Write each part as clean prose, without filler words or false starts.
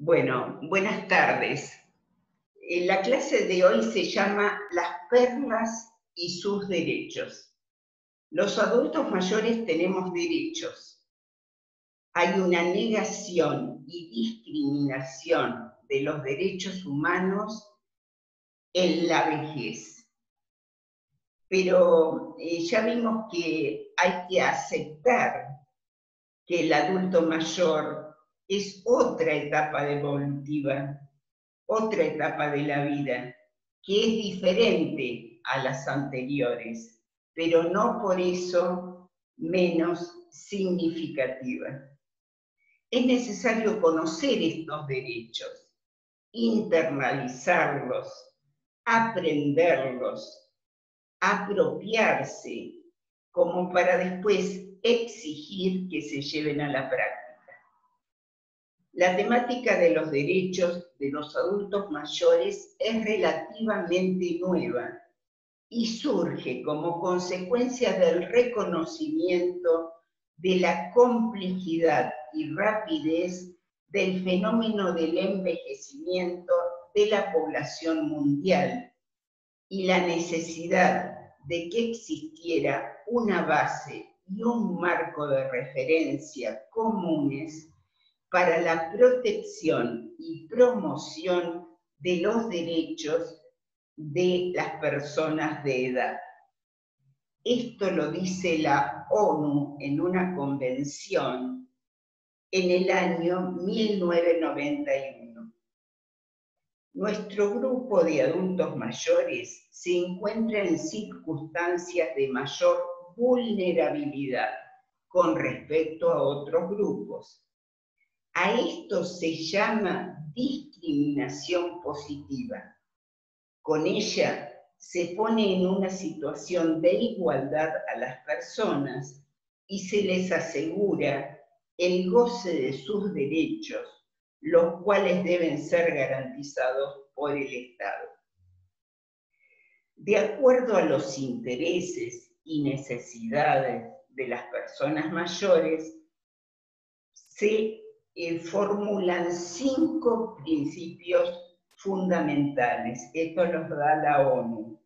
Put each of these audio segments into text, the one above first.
Bueno, buenas tardes. La clase de hoy se llama Las perlas y sus derechos. Los adultos mayores tenemos derechos. Hay una negación y discriminación de los derechos humanos en la vejez. Pero ya vimos que hay que aceptar que el adulto mayor es otra etapa evolutiva, otra etapa de la vida, que es diferente a las anteriores, pero no por eso menos significativa. Es necesario conocer estos derechos, internalizarlos, aprenderlos, apropiarse, como para después exigir que se lleven a la práctica. La temática de los derechos de los adultos mayores es relativamente nueva y surge como consecuencia del reconocimiento de la complejidad y rapidez del fenómeno del envejecimiento de la población mundial y la necesidad de que existiera una base y un marco de referencia comunes para la protección y promoción de los derechos de las personas de edad. Esto lo dice la ONU en una convención en el año 1991. Nuestro grupo de adultos mayores se encuentra en circunstancias de mayor vulnerabilidad con respecto a otros grupos. A esto se llama discriminación positiva. Con ella se pone en una situación de igualdad a las personas y se les asegura el goce de sus derechos, los cuales deben ser garantizados por el Estado. De acuerdo a los intereses y necesidades de las personas mayores, se formulan 5 principios fundamentales. Esto los da la ONU.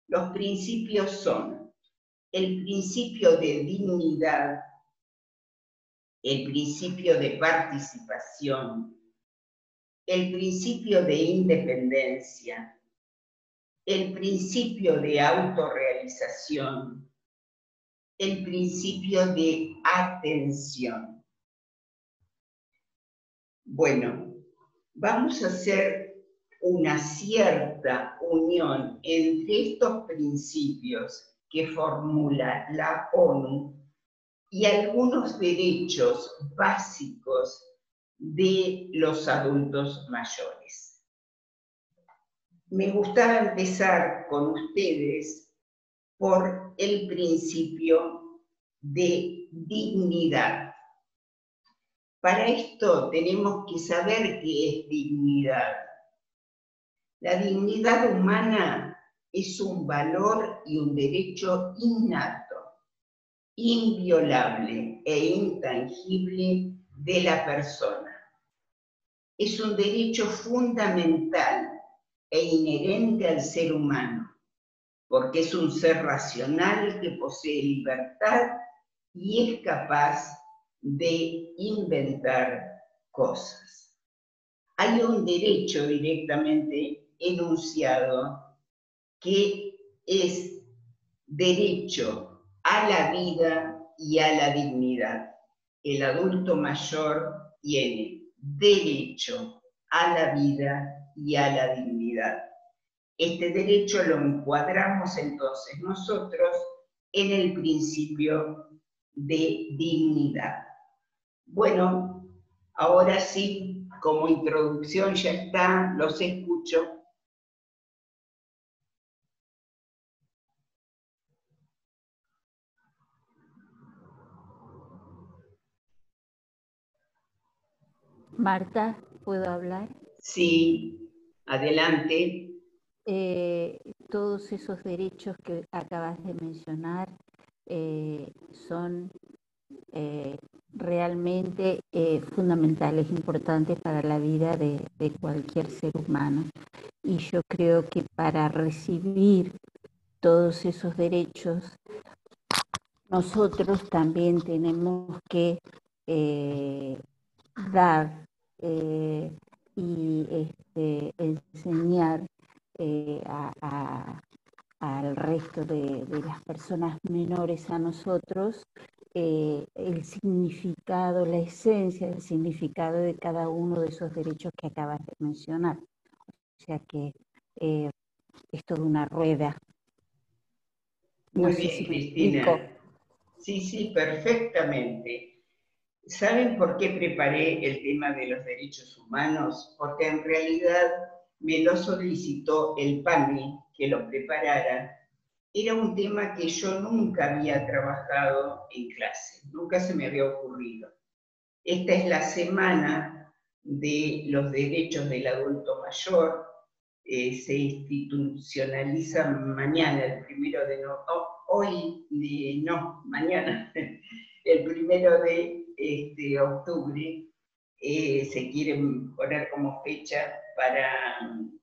Los principios son el principio de dignidad, el principio de participación, el principio de independencia, el principio de autorrealización, el principio de atención. Bueno, vamos a hacer una cierta unión entre estos principios que formula la ONU y algunos derechos básicos de los adultos mayores. Me gustaba empezar con ustedes por el principio de dignidad. Para esto tenemos que saber qué es dignidad. La dignidad humana es un valor y un derecho innato, inviolable e intangible de la persona. Es un derecho fundamental e inherente al ser humano, porque es un ser racional que posee libertad y es capaz de inventar cosas. Hay un derecho directamente enunciado que es derecho a la vida y a la dignidad. El adulto mayor tiene derecho a la vida y a la dignidad. Este derecho lo encuadramos entonces nosotros en el principio de dignidad. Bueno, ahora sí, como introducción ya está, los escucho. Marta, ¿puedo hablar? Sí, adelante. Todos esos derechos que acabas de mencionar son realmente fundamentales, importantes para la vida de cualquier ser humano. Y yo creo que para recibir todos esos derechos, nosotros también tenemos que dar y enseñar al resto de las personas menores a nosotros el significado, la esencia del significado de cada uno de esos derechos que acabas de mencionar. O sea que es toda una rueda. No Muy sé bien, si me explico. Cristina. Sí, sí, perfectamente. ¿Saben por qué preparé el tema de los derechos humanos? Porque en realidad me lo solicitó el PAMI que lo preparara. Era un tema que yo nunca había trabajado en clase, nunca se me había ocurrido. Esta es la semana de los derechos del adulto mayor, se institucionaliza mañana, el 1 de mañana, el 1 de octubre, se quiere poner como fecha para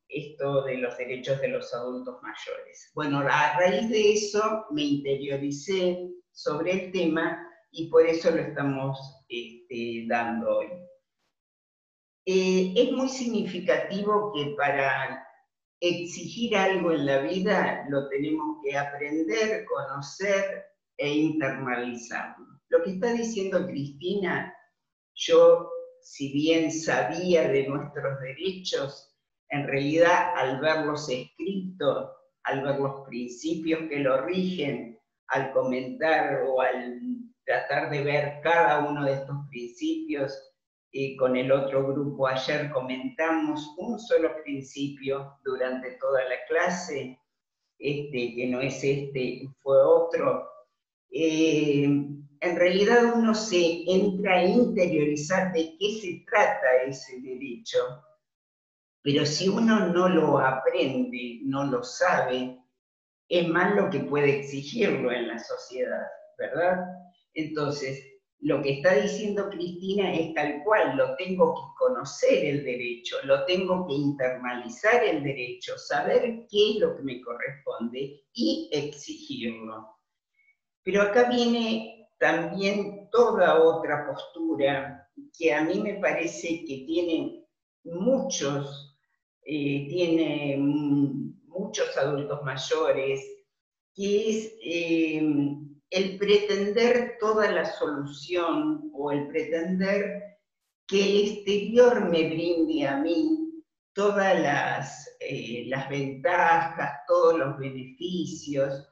esto de los derechos de los adultos mayores. Bueno, a raíz de eso me interioricé sobre el tema y por eso lo estamos dando hoy. Es muy significativo que para exigir algo en la vida lo tenemos que aprender, conocer e internalizarlo. Lo que está diciendo Cristina, yo, si bien sabía de nuestros derechos, en realidad al verlos escritos, al ver los principios que lo rigen, al comentar o al tratar de ver cada uno de estos principios, con el otro grupo ayer comentamos un solo principio durante toda la clase, que no es fue otro. En realidad uno se entra a interiorizar de qué se trata ese derecho, pero si uno no lo aprende, no lo sabe, es más lo que puede exigirlo en la sociedad, ¿verdad? Entonces, lo que está diciendo Cristina es tal cual, lo tengo que conocer el derecho, lo tengo que internalizar el derecho, saber qué es lo que me corresponde y exigirlo. Pero acá viene también toda otra postura que a mí me parece que tiene muchos adultos mayores, que es el pretender toda la solución o el pretender que el exterior me brinde a mí todas las ventajas, todos los beneficios,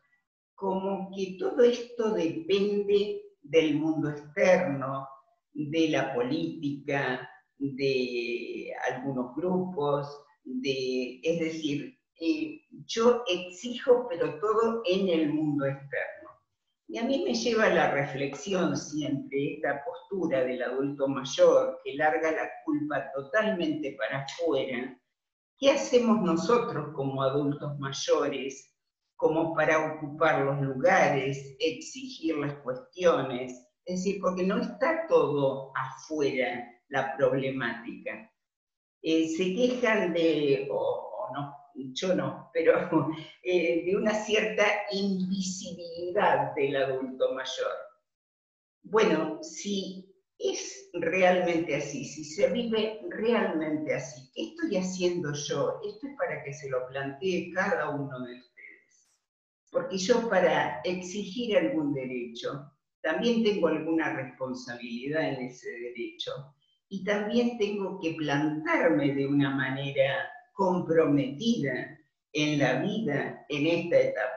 como que todo esto depende del mundo externo, de la política, de algunos grupos, es decir, yo exijo, pero todo en el mundo externo. Y a mí me lleva a la reflexión siempre esta postura del adulto mayor que larga la culpa totalmente para afuera. ¿Qué hacemos nosotros como adultos mayores como para ocupar los lugares, exigir las cuestiones? Es decir, porque no está todo afuera la problemática. Se quejan o no, yo no, pero de una cierta invisibilidad del adulto mayor. Bueno, si es realmente así, si se vive realmente así, ¿qué estoy haciendo yo? Esto es para que se lo plantee cada uno de ustedes. Porque yo para exigir algún derecho, también tengo alguna responsabilidad en ese derecho. Y también tengo que plantarme de una manera comprometida en la vida, en esta etapa.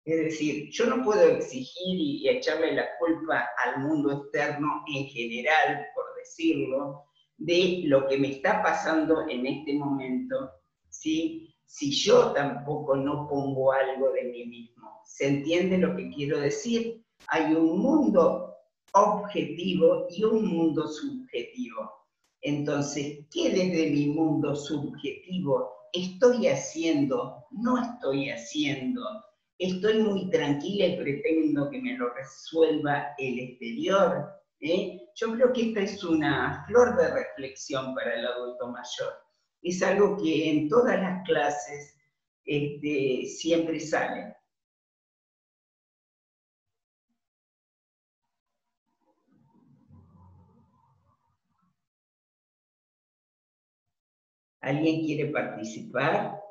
Es decir, yo no puedo exigir y echarle la culpa al mundo externo en general, por decirlo, de lo que me está pasando en este momento, ¿sí? Si yo tampoco no pongo algo de mí mismo. ¿Se entiende lo que quiero decir? Hay un mundo objetivo y un mundo subjetivo. Entonces, ¿qué desde mi mundo subjetivo estoy haciendo? No estoy haciendo. Estoy muy tranquila y pretendo que me lo resuelva el exterior. Yo creo que esta es una flor de reflexión para el adulto mayor. Es algo que en todas las clases siempre sale. ¿Alguien quiere participar?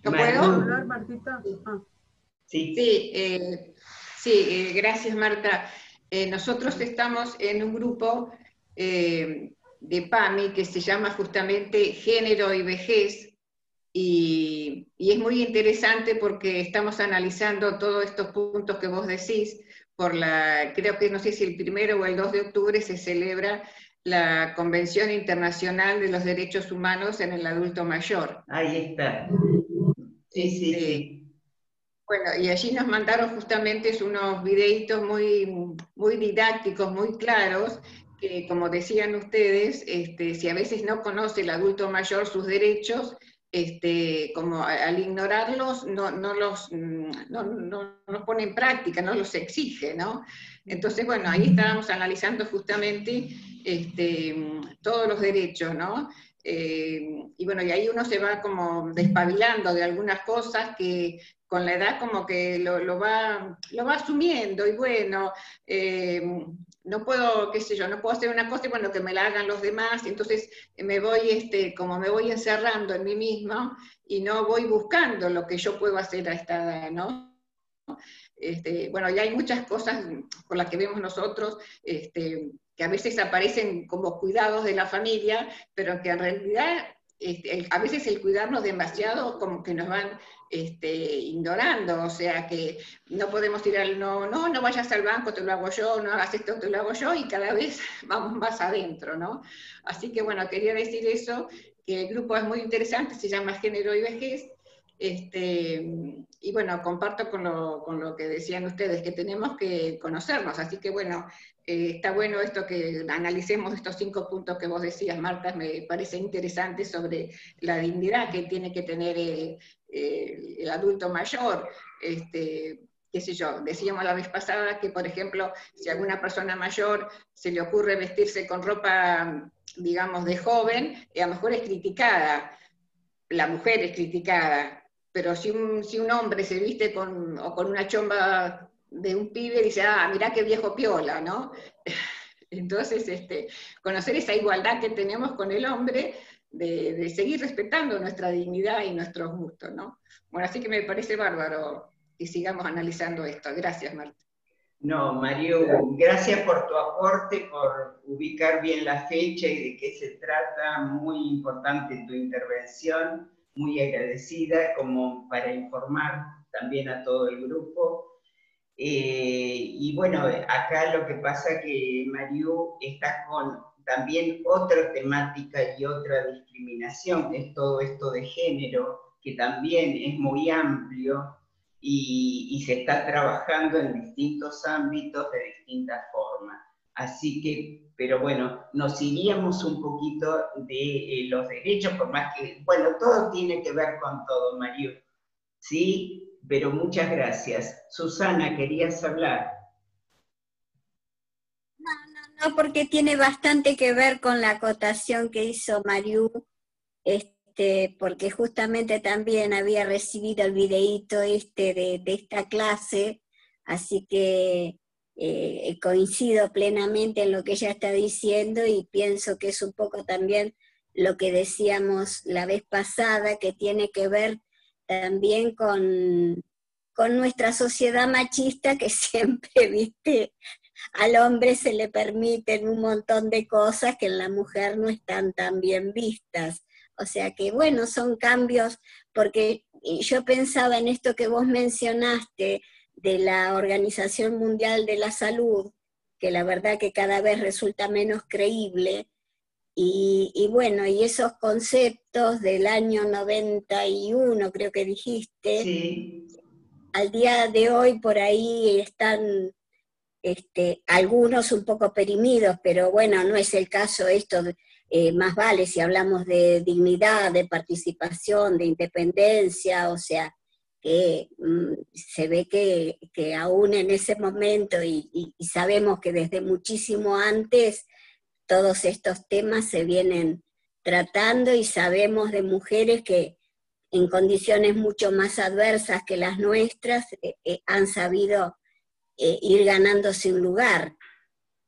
¿Yo puedo hablar, Martita? Sí, sí, gracias, Marta. Nosotros estamos en un grupo de PAMI que se llama justamente Género y Vejez, y es muy interesante porque estamos analizando todos estos puntos que vos decís. Creo que no sé si el 1 o el 2 de octubre se celebra la Convención Internacional de los Derechos Humanos en el Adulto Mayor. Ahí está. Sí. Bueno, y allí nos mandaron justamente unos videitos muy didácticos, muy claros, que como decían ustedes, si a veces no conoce el adulto mayor sus derechos, como al ignorarlos no los pone en práctica, no los exige, ¿no? Entonces, bueno, ahí estábamos analizando justamente todos los derechos, ¿no? Y bueno, y ahí uno se va como despabilando de algunas cosas que con la edad como que lo va asumiendo, y bueno, no puedo, qué sé yo, no puedo hacer una cosa y bueno, que me la hagan los demás, entonces me voy, como me voy encerrando en mí misma y no voy buscando lo que yo puedo hacer a esta edad, ¿no? Bueno, ya hay muchas cosas por las que vemos nosotros, que a veces aparecen como cuidados de la familia, pero que en realidad a veces el cuidarnos demasiado como que nos van ignorando, o sea que no podemos ir no vayas al banco, te lo hago yo, no hagas esto, te lo hago yo, y cada vez vamos más adentro, ¿no? Así que bueno, quería decir eso, que el grupo es muy interesante, se llama Género y Vejez, y bueno, comparto con lo que decían ustedes, que tenemos que conocernos, así que bueno, está bueno esto que analicemos estos 5 puntos que vos decías, Marta, me parece interesante sobre la dignidad que tiene que tener el adulto mayor. Qué sé yo, decíamos la vez pasada que, por ejemplo, si a alguna persona mayor se le ocurre vestirse con ropa, digamos, de joven, a lo mejor es criticada, la mujer es criticada, pero si un hombre se viste con una chomba de un pibe, dice, mirá qué viejo piola, ¿no? Entonces, conocer esa igualdad que tenemos con el hombre, de seguir respetando nuestra dignidad y nuestros gustos, ¿no? Bueno, así que me parece bárbaro que sigamos analizando esto. Gracias, Marta. No, Mario, gracias por tu aporte, por ubicar bien la fecha y de qué se trata. Muy importante tu intervención, muy agradecida, como para informar también a todo el grupo. Y bueno, acá lo que pasa que Mario está con también otra temática y otra discriminación, que es todo esto de género, que también es muy amplio y se está trabajando en distintos ámbitos de distintas formas. Así que, pero bueno, nos iríamos un poquito de los derechos, por más que, bueno, todo tiene que ver con todo, Mario. ¿Sí? Pero muchas gracias. Susana, ¿querías hablar? No, porque tiene bastante que ver con la acotación que hizo Mariú, porque justamente también había recibido el videíto de esta clase, así que coincido plenamente en lo que ella está diciendo y pienso que es un poco también lo que decíamos la vez pasada, que tiene que ver también con nuestra sociedad machista, que siempre, viste, al hombre se le permiten un montón de cosas que en la mujer no están tan bien vistas. O sea que, bueno, son cambios, porque yo pensaba en esto que vos mencionaste de la Organización Mundial de la Salud, que la verdad que cada vez resulta menos creíble, y bueno, y esos conceptos del año 91, creo que dijiste, sí. Al día de hoy por ahí están algunos un poco perimidos, pero bueno, no es el caso esto, más vale si hablamos de dignidad, de participación, de independencia, o sea, que se ve que aún en ese momento, y sabemos que desde muchísimo antes, todos estos temas se vienen tratando, y sabemos de mujeres que en condiciones mucho más adversas que las nuestras han sabido ir ganándose un lugar.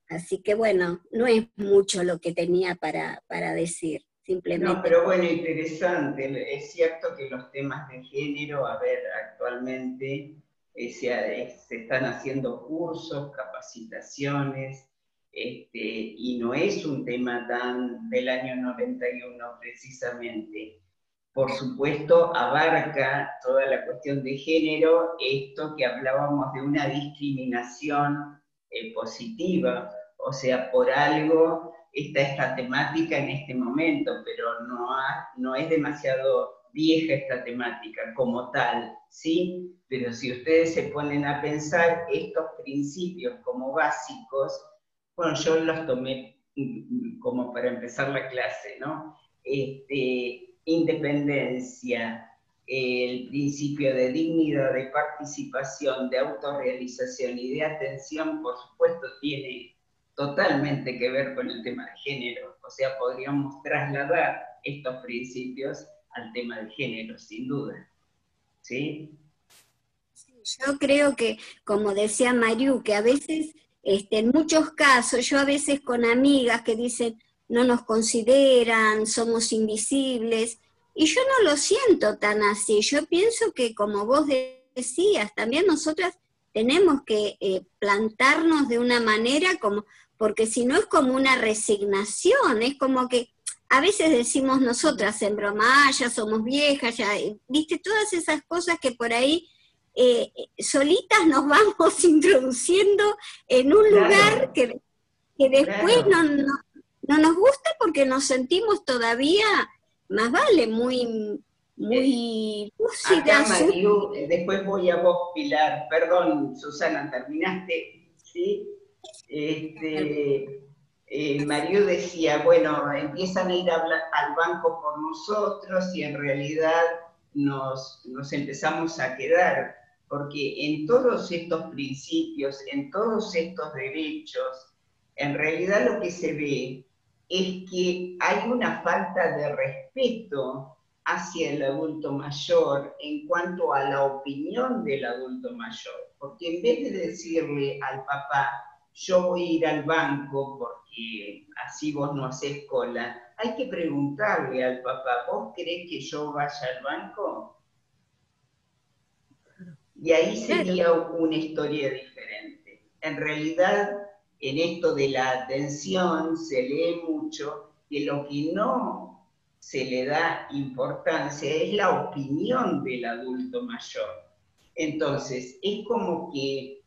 Así que bueno, no es mucho lo que tenía para decir, simplemente. No, pero bueno, interesante. Es cierto que los temas de género, a ver, actualmente se están haciendo cursos, capacitaciones, y no es un tema tan del año 91 precisamente. Por supuesto, abarca toda la cuestión de género, esto que hablábamos de una discriminación positiva, o sea, por algo está esta temática en este momento, pero no es demasiado vieja esta temática como tal, ¿sí? Pero si ustedes se ponen a pensar estos principios como básicos, bueno, yo los tomé como para empezar la clase, ¿no? Independencia, el principio de dignidad, de participación, de autorrealización y de atención, por supuesto, tiene totalmente que ver con el tema de género. O sea, podríamos trasladar estos principios al tema del género, sin duda. ¿Sí? Yo creo que, como decía Mariú, que a veces, en muchos casos, yo a veces con amigas que dicen, no nos consideran, somos invisibles, y yo no lo siento tan así. Yo pienso que, como vos decías, también nosotras tenemos que plantarnos de una manera como, porque si no es como una resignación, es como que a veces decimos nosotras en broma, ya somos viejas, ya, viste, todas esas cosas que por ahí solitas nos vamos introduciendo en un lugar que después no nos gusta, porque nos sentimos todavía, más vale, muy lúcidas. Acá, Mariú, después voy a vos, Pilar. Perdón, Susana, ¿terminaste? ¿Sí? Mariú decía, bueno, empiezan a ir al banco por nosotros, y en realidad nos empezamos a quedar, porque en todos estos principios, en todos estos derechos, en realidad lo que se ve es que hay una falta de respeto hacia el adulto mayor en cuanto a la opinión del adulto mayor, porque en vez de decirle al papá, yo voy a ir al banco porque así vos no hacés cola, hay que preguntarle al papá, ¿vos querés que yo vaya al banco? Y ahí sería una historia diferente. En realidad, en esto de la atención se lee mucho que lo que no se le da importancia es la opinión del adulto mayor. Entonces, es como que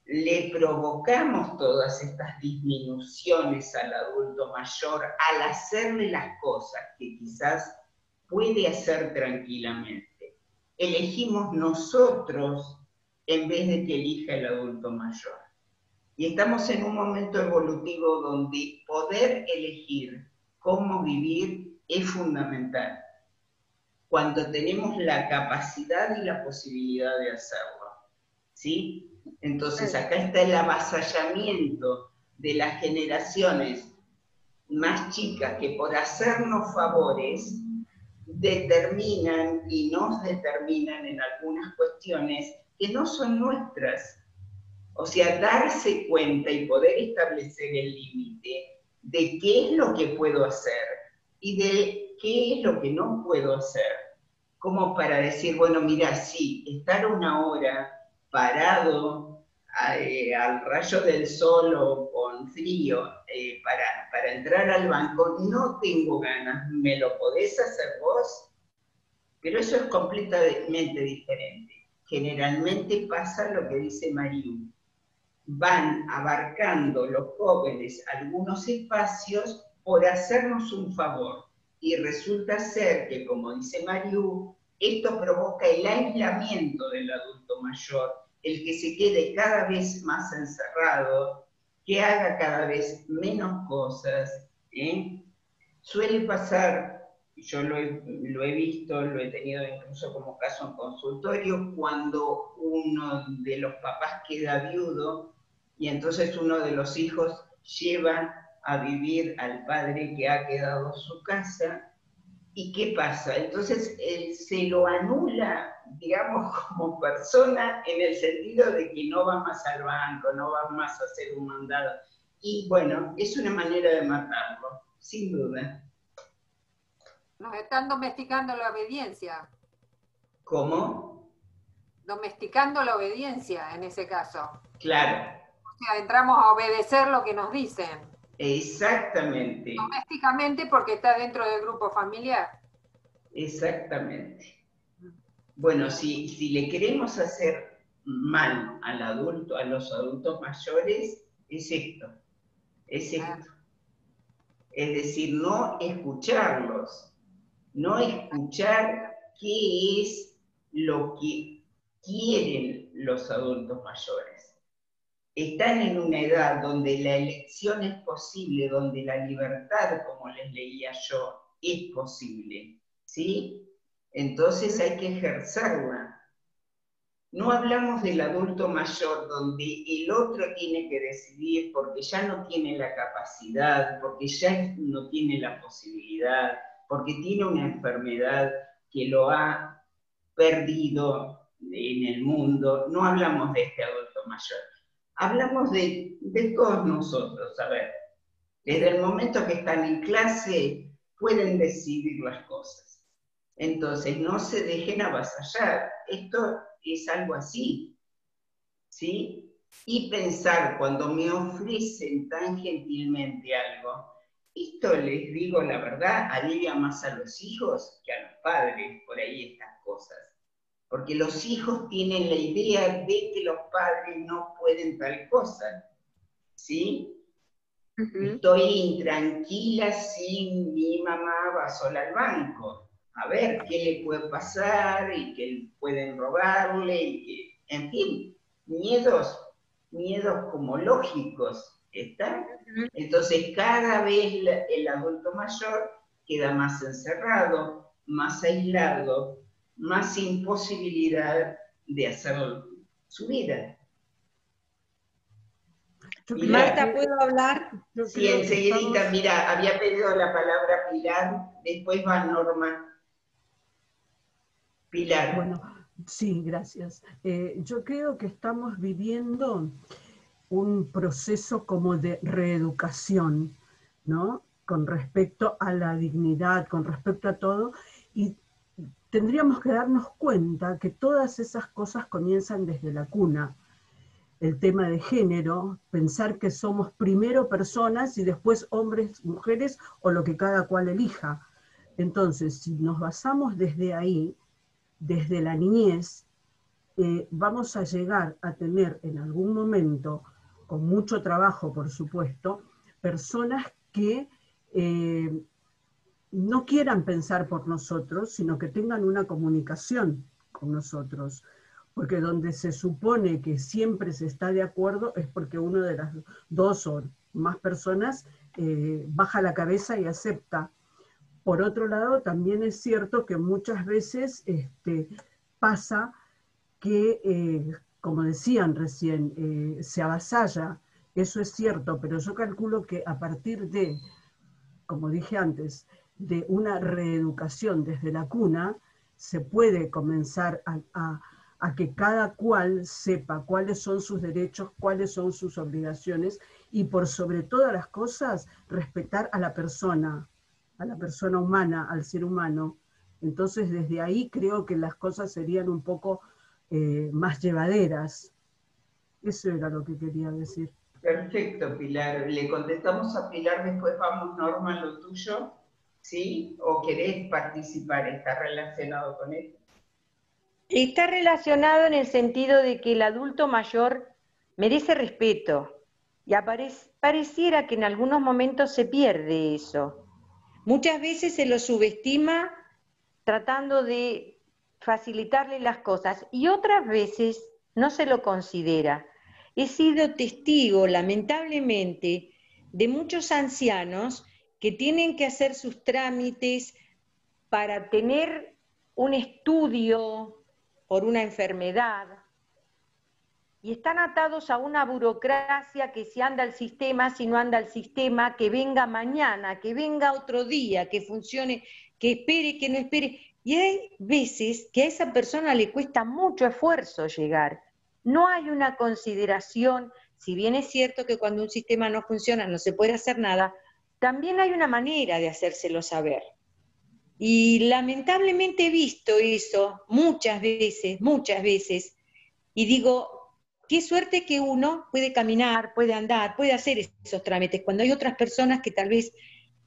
le provocamos todas estas disminuciones al adulto mayor al hacerle las cosas que quizás puede hacer tranquilamente. Elegimos nosotros en vez de que elija el adulto mayor. Y estamos en un momento evolutivo donde poder elegir cómo vivir es fundamental, cuando tenemos la capacidad y la posibilidad de hacerlo, ¿sí? Entonces acá está el avasallamiento de las generaciones más chicas que por hacernos favores determinan y nos determinan en algunas cuestiones que no son nuestras. O sea, darse cuenta y poder establecer el límite de qué es lo que puedo hacer y de qué es lo que no puedo hacer. Como para decir, bueno, mira, sí, estar una hora parado al rayo del sol o con frío para entrar al banco, no tengo ganas, ¿me lo podés hacer vos? Pero eso es completamente diferente. Generalmente pasa lo que dice Mariú. Van abarcando los jóvenes algunos espacios por hacernos un favor. Y resulta ser que, como dice Mariú, esto provoca el aislamiento del adulto mayor, el que se quede cada vez más encerrado, que haga cada vez menos cosas. Suele pasar yo lo he visto, lo he tenido incluso como caso en consultorio, cuando uno de los papás queda viudo y entonces uno de los hijos lleva a vivir al padre que ha quedado en su casa. ¿Y qué pasa? Entonces se lo anula, digamos, como persona, en el sentido de que no va más al banco, no va más a hacer un mandado. Y bueno, es una manera de matarlo, sin duda. Nos están domesticando la obediencia. ¿Cómo? Domesticando la obediencia en ese caso. Claro. O sea, entramos a obedecer lo que nos dicen. Exactamente. Domésticamente porque está dentro del grupo familiar. Exactamente. Bueno, si le queremos hacer mal al adulto, a los adultos mayores, es esto. Es esto. Es decir, no escucharlos, no escuchar qué es lo que quieren los adultos mayores. Están en una edad donde la elección es posible, donde la libertad, como les leía yo, es posible, ¿sí? Entonces hay que ejercerla. No hablamos del adulto mayor, donde el otro tiene que decidir porque ya no tiene la capacidad, porque ya no tiene la posibilidad, porque tiene una enfermedad que lo ha perdido en el mundo. No hablamos de este adulto mayor. Hablamos de todos nosotros, a ver. Desde el momento que están en clase, pueden decidir las cosas. Entonces, no se dejen avasallar. Esto es algo así, ¿sí? Y pensar, cuando me ofrecen tan gentilmente algo, esto les digo la verdad, alivia más a los hijos que a los padres, por ahí estas cosas. Porque los hijos tienen la idea de que los padres no pueden tal cosa, ¿sí? Estoy intranquila si mi mamá va sola al banco. A ver qué le puede pasar y que pueden robarle, y que, en fin, miedos como lógicos, ¿están? Entonces cada vez el adulto mayor queda más encerrado, más aislado, más sin posibilidad de hacer su vida. Marta, ¿puedo hablar? Sí, enseguidita, mira, había pedido la palabra Pilar, después va Norma. Pilar. Bueno, sí, gracias. Yo creo que estamos viviendo un proceso como de reeducación, ¿no? Con respecto a la dignidad, con respecto a todo, y tendríamos que darnos cuenta que todas esas cosas comienzan desde la cuna. El tema de género, pensar que somos primero personas y después hombres, mujeres o lo que cada cual elija. Entonces, si nos basamos desde ahí, desde la niñez, vamos a llegar a tener en algún momento, con mucho trabajo por supuesto, personas que no quieran pensar por nosotros, sino que tengan una comunicación con nosotros. Porque donde se supone que siempre se está de acuerdo es porque uno de las dos o más personas baja la cabeza y acepta. Por otro lado, también es cierto que muchas veces pasa que, como decían recién, se avasalla. Eso es cierto, pero yo calculo que a partir de, como dije antes, de una reeducación desde la cuna, se puede comenzar a que cada cual sepa cuáles son sus derechos, cuáles son sus obligaciones, y por sobre todas las cosas, respetar a la persona humana, al ser humano. Entonces, desde ahí creo que las cosas serían un poco más llevaderas. Eso era lo que quería decir. Perfecto, Pilar. Le contestamos a Pilar, después vamos, Norma, a lo tuyo, ¿sí? ¿O querés participar? ¿Está relacionado con esto? Está relacionado en el sentido de que el adulto mayor merece respeto y pareciera que en algunos momentos se pierde eso. Muchas veces se lo subestima tratando de facilitarle las cosas y otras veces no se lo considera. He sido testigo, lamentablemente, de muchos ancianos que tienen que hacer sus trámites para tener un estudio por una enfermedad, y están atados a una burocracia que si anda el sistema, si no anda el sistema, que venga mañana, que venga otro día, que funcione, que espere, que no espere. Y hay veces que a esa persona le cuesta mucho esfuerzo llegar. No hay una consideración, si bien es cierto que cuando un sistema no funciona no se puede hacer nada, también hay una manera de hacérselo saber. Y lamentablemente he visto eso muchas veces, y digo, qué suerte que uno puede caminar, puede andar, puede hacer esos trámites, cuando hay otras personas que tal vez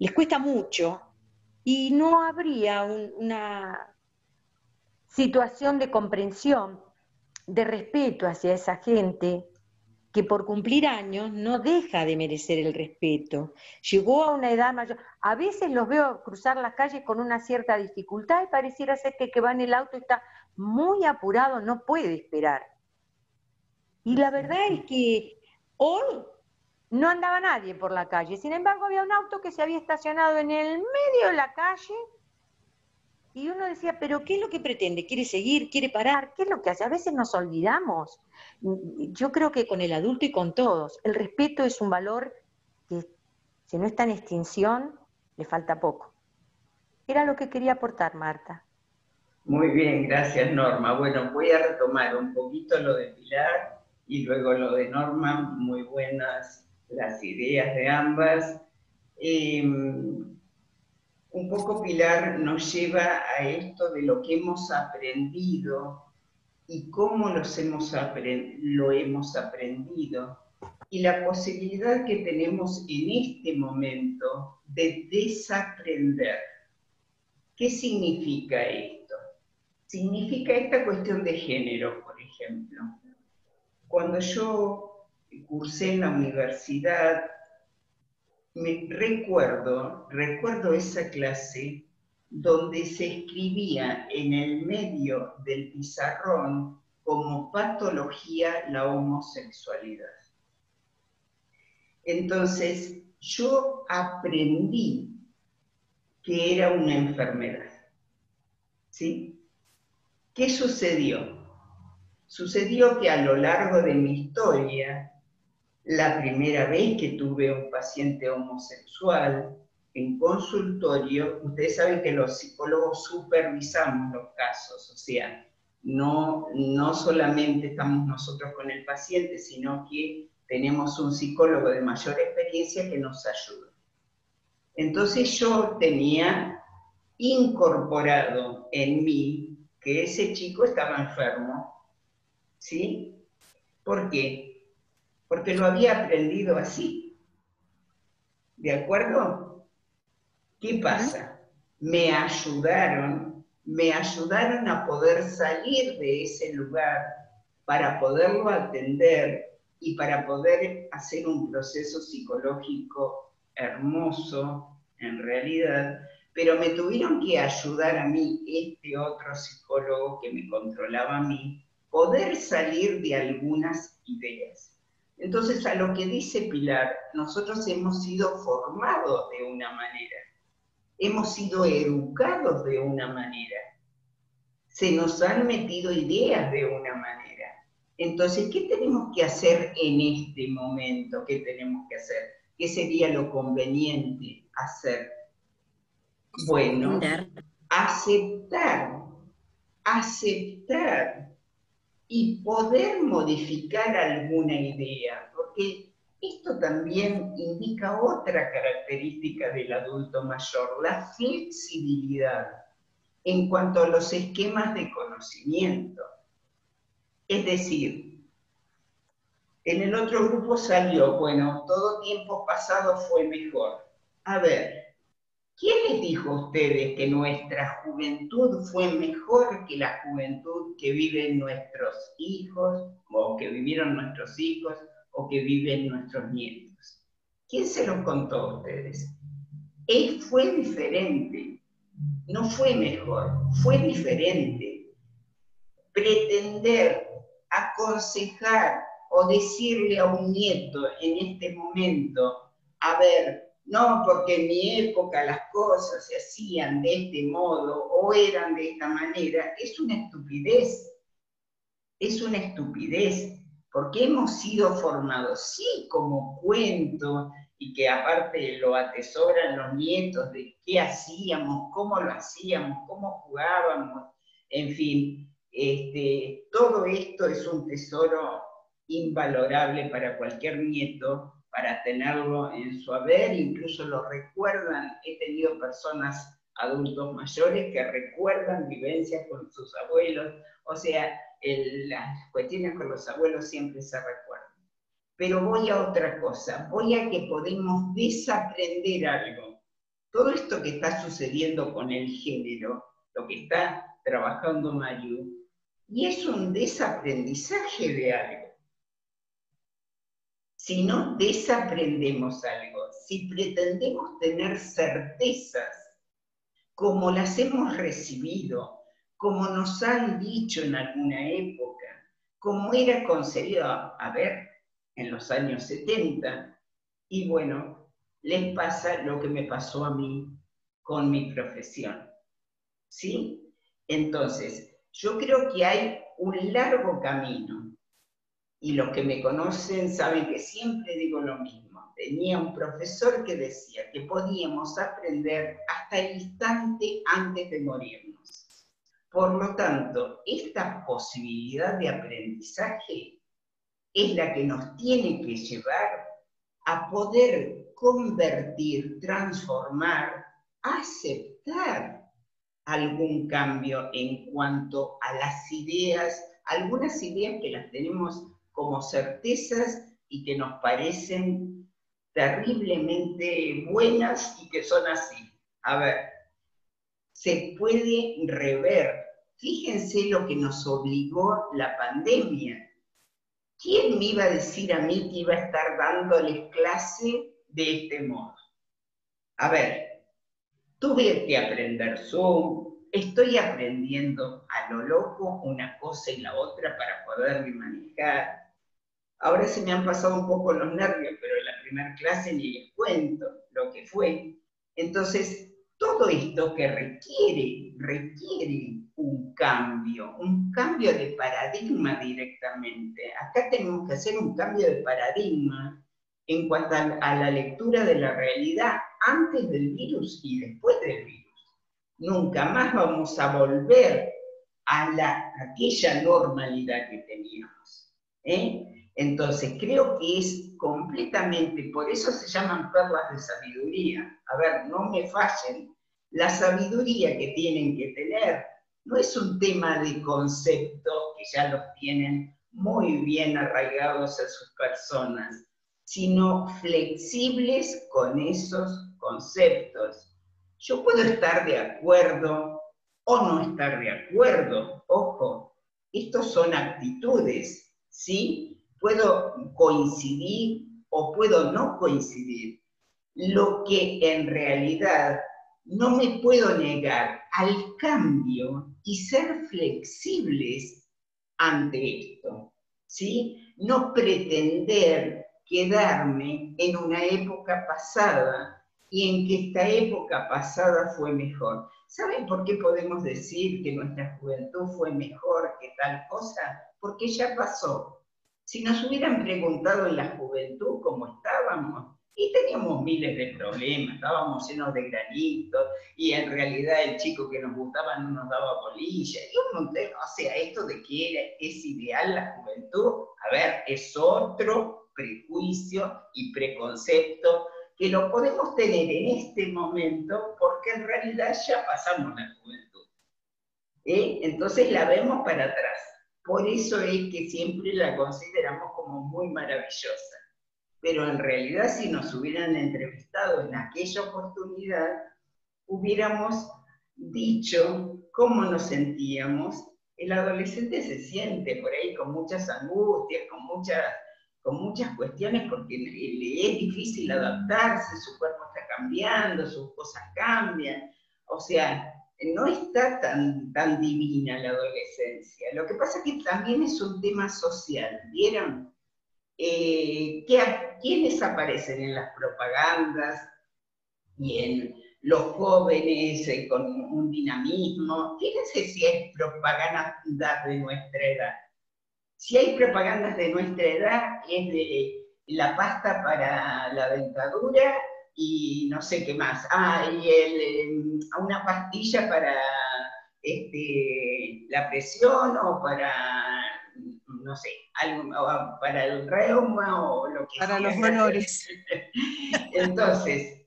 les cuesta mucho, y no habría una situación de comprensión, de respeto hacia esa gente que por cumplir años no deja de merecer el respeto. Llegó a una edad mayor. A veces los veo cruzar las calles con una cierta dificultad y pareciera ser que va en el auto está muy apurado, no puede esperar. Y la verdad es que hoy no andaba nadie por la calle, sin embargo había un auto que se había estacionado en el medio de la calle y uno decía, pero ¿qué es lo que pretende? ¿Quiere seguir? ¿Quiere parar? ¿Qué es lo que hace? A veces nos olvidamos. Yo creo que con el adulto y con todos, el respeto es un valor que si no está en extinción, le falta poco. Era lo que quería aportar, Marta. Muy bien, gracias Norma. Bueno, voy a retomar un poquito lo de Pilar y luego lo de Norma. Muy buenas las ideas de ambas. Un poco Pilar nos lleva a esto de lo que hemos aprendido y cómo lo hemos aprendido y la posibilidad que tenemos en este momento de desaprender. ¿Qué significa esto? Significa esta cuestión de género, por ejemplo. Cuando yo cursé en la universidad, recuerdo esa clase donde se escribía en el medio del pizarrón como patología la homosexualidad. Entonces, yo aprendí que era una enfermedad. ¿Sí? ¿Qué sucedió? Sucedió que a lo largo de mi historia, la primera vez que tuve un paciente homosexual en consultorio, ustedes saben que los psicólogos supervisamos los casos, o sea, no solamente estamos nosotros con el paciente, sino que tenemos un psicólogo de mayor experiencia que nos ayuda. Entonces yo tenía incorporado en mí que ese chico estaba enfermo, ¿sí? ¿Por qué? Porque lo había aprendido así. ¿De acuerdo? ¿Qué pasa? Me ayudaron a poder salir de ese lugar para poderlo atender y para poder hacer un proceso psicológico hermoso, en realidad, pero me tuvieron que ayudar a mí, este otro psicólogo que me controlaba a mí, poder salir de algunas ideas. Entonces, a lo que dice Pilar, nosotros hemos sido formados de una manera, hemos sido educados de una manera, se nos han metido ideas de una manera. Entonces, ¿qué tenemos que hacer en este momento? ¿Qué tenemos que hacer? ¿Qué sería lo conveniente hacer? Bueno, aceptar y poder modificar alguna idea, porque esto también indica otra característica del adulto mayor, la flexibilidad en cuanto a los esquemas de conocimiento. Es decir, en el otro grupo salió, bueno, todo tiempo pasado fue mejor. A ver, ¿quién les dijo a ustedes que nuestra juventud fue mejor que la juventud que viven nuestros hijos, o que vivieron nuestros hijos, o que viven nuestros nietos? ¿Quién se los contó a ustedes? Fue diferente, no fue mejor, fue diferente. Pretender aconsejar o decirle a un nieto en este momento, a ver, no, porque en mi época las cosas se hacían de este modo o eran de esta manera, es una estupidez. Es una estupidez, porque hemos sido formados, sí, como cuento, y que aparte lo atesoran los nietos de qué hacíamos, cómo lo hacíamos, cómo jugábamos, en fin, todo esto es un tesoro invalorable para cualquier nieto, para tenerlo en su haber, incluso lo recuerdan. He tenido personas, adultos mayores, que recuerdan vivencias con sus abuelos, o sea, las cuestiones con los abuelos siempre se recuerdan. Pero voy a otra cosa, voy a que podemos desaprender algo. Todo esto que está sucediendo con el género, lo que está trabajando Mariú, y es un desaprendizaje de algo. Si no desaprendemos algo, si pretendemos tener certezas como las hemos recibido, como nos han dicho en alguna época, como era concebido, a ver, en los años 70, y bueno, les pasa lo que me pasó a mí con mi profesión, ¿sí? Entonces, yo creo que hay un largo camino, y los que me conocen saben que siempre digo lo mismo. Tenía un profesor que decía que podíamos aprender hasta el instante antes de morirnos. Por lo tanto, esta posibilidad de aprendizaje es la que nos tiene que llevar a poder convertir, transformar, aceptar algún cambio en cuanto a las ideas, algunas ideas que las tenemos como certezas y que nos parecen terriblemente buenas y que son así. A ver, se puede rever. Fíjense lo que nos obligó la pandemia. ¿Quién me iba a decir a mí que iba a estar dándoles clase de este modo? A ver, tuve que aprender Zoom, estoy aprendiendo a lo loco una cosa y la otra para poderme manejar. Ahora se me han pasado un poco los nervios, pero en la primera clase ni les cuento lo que fue. Entonces, todo esto que requiere un cambio de paradigma directamente. Acá tenemos que hacer un cambio de paradigma en cuanto a la lectura de la realidad antes del virus y después del virus. Nunca más vamos a volver a aquella normalidad que teníamos. Entonces, creo que es completamente, por eso se llaman perlas de sabiduría. A ver, no me fallen, la sabiduría que tienen que tener no es un tema de concepto que ya los tienen muy bien arraigados a sus personas, sino flexibles con esos conceptos. Yo puedo estar de acuerdo o no estar de acuerdo, ojo, estos son actitudes, ¿sí? Puedo coincidir o puedo no coincidir. Lo que en realidad no me puedo negar al cambio y ser flexibles ante esto, ¿sí? No pretender quedarme en una época pasada y en que esta época pasada fue mejor. ¿Saben por qué podemos decir que nuestra juventud fue mejor que tal cosa? Porque ya pasó. Si nos hubieran preguntado en la juventud cómo estábamos, y teníamos miles de problemas, estábamos llenos de granitos, y en realidad el chico que nos gustaba no nos daba bolilla, y un montón, o sea, esto de que es ideal la juventud, a ver, es otro prejuicio y preconcepto que lo podemos tener en este momento porque en realidad ya pasamos la juventud. Entonces la vemos para atrás. Por eso es que siempre la consideramos como muy maravillosa. Pero en realidad si nos hubieran entrevistado en aquella oportunidad, hubiéramos dicho cómo nos sentíamos. El adolescente se siente por ahí con muchas angustias, con muchas cuestiones, porque le es difícil adaptarse, su cuerpo está cambiando, sus cosas cambian. O sea, no está tan divina la adolescencia. Lo que pasa es que también es un tema social, ¿vieron? ¿Quiénes aparecen en las propagandas? y en los jóvenes con un dinamismo. Fíjense si hay propaganda de nuestra edad. Si hay propagandas de nuestra edad, es de la pasta para la dentadura y no sé qué más. Y una pastilla para la presión o para, no sé, algo, o para el reuma o lo que sea. Para los dolores. Entonces,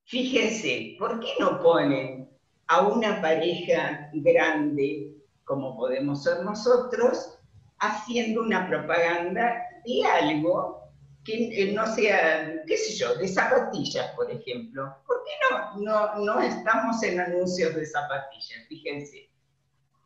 fíjense, ¿por qué no ponen a una pareja grande, como podemos ser nosotros, haciendo una propaganda de algo que no sea, qué sé yo, de zapatillas, por ejemplo? ¿Por qué no estamos en anuncios de zapatillas? Fíjense.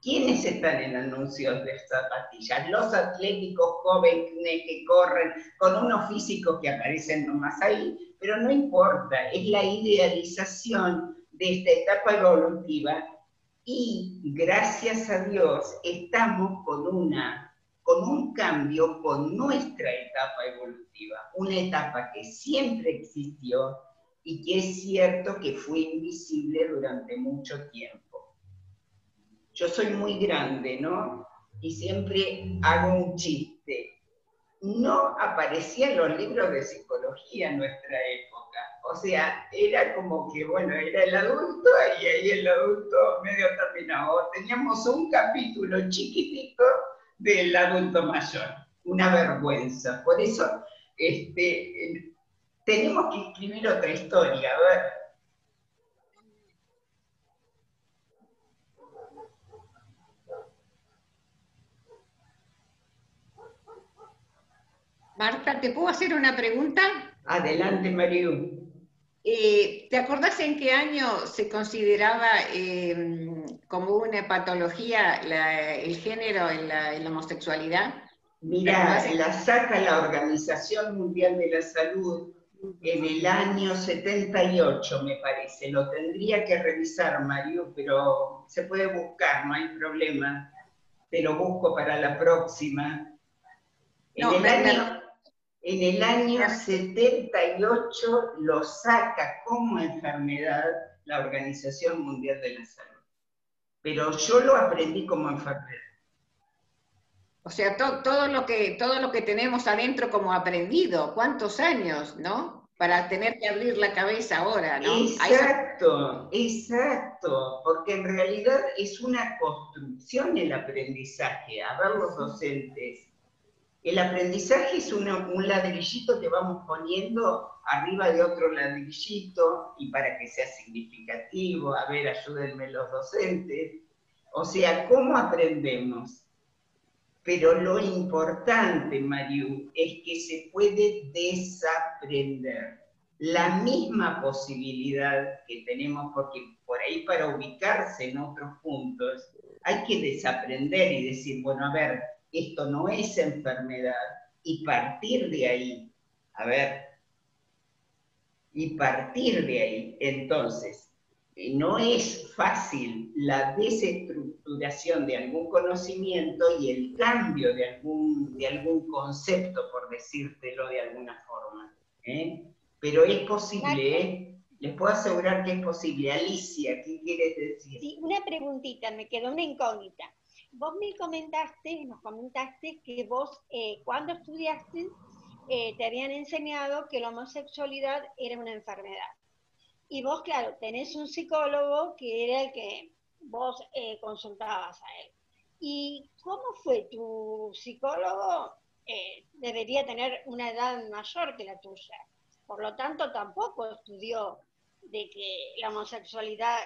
¿Quiénes están en anuncios de zapatillas? Los atléticos jóvenes que corren con unos físicos que aparecen nomás ahí, pero no importa, es la idealización de esta etapa evolutiva y gracias a Dios estamos con un cambio con nuestra etapa evolutiva, una etapa que siempre existió y que es cierto que fue invisible durante mucho tiempo. Yo soy muy grande, ¿no? Y siempre hago un chiste. No aparecía en los libros de psicología en nuestra época. O sea, era como que, bueno, era el adulto y ahí el adulto medio terminado. Teníamos un capítulo chiquitito del adulto mayor. Una vergüenza. Por eso tenemos que escribir otra historia. A ver. Marta, ¿te puedo hacer una pregunta? Adelante, Mariu. ¿Te acordás en qué año se consideraba como una patología el género en la homosexualidad? Mira, la saca la Organización Mundial de la Salud en el año 78, me parece. Lo tendría que revisar, Mariu, pero se puede buscar, no hay problema. Te lo busco para la próxima. En el año 78 lo saca como enfermedad la Organización Mundial de la Salud. Pero yo lo aprendí como enfermedad. O sea, todo lo que tenemos adentro como aprendido, ¿cuántos años, no? Para tener que abrir la cabeza ahora, ¿no? Exacto, porque en realidad es una construcción el aprendizaje. A ver los docentes. El aprendizaje es un ladrillito que vamos poniendo arriba de otro ladrillito y para que sea significativo, a ver, ayúdenme los docentes. O sea, ¿cómo aprendemos? Pero lo importante, Mariu, es que se puede desaprender. La misma posibilidad que tenemos, porque por ahí para ubicarse en otros puntos, hay que desaprender y decir, bueno, a ver, esto no es enfermedad, y partir de ahí, a ver, y partir de ahí. Entonces, no es fácil la desestructuración de algún conocimiento y el cambio de algún concepto, por decírtelo de alguna forma. Pero es posible, les puedo asegurar que es posible. Alicia, ¿qué quieres decir? Sí, una preguntita, me quedó una incógnita. Vos nos comentaste que vos cuando estudiaste te habían enseñado que la homosexualidad era una enfermedad. Y vos, claro, tenés un psicólogo que era el que vos consultabas a él. ¿Y cómo fue? ¿Tu psicólogo debería tener una edad mayor que la tuya? Por lo tanto, tampoco estudió de que la homosexualidad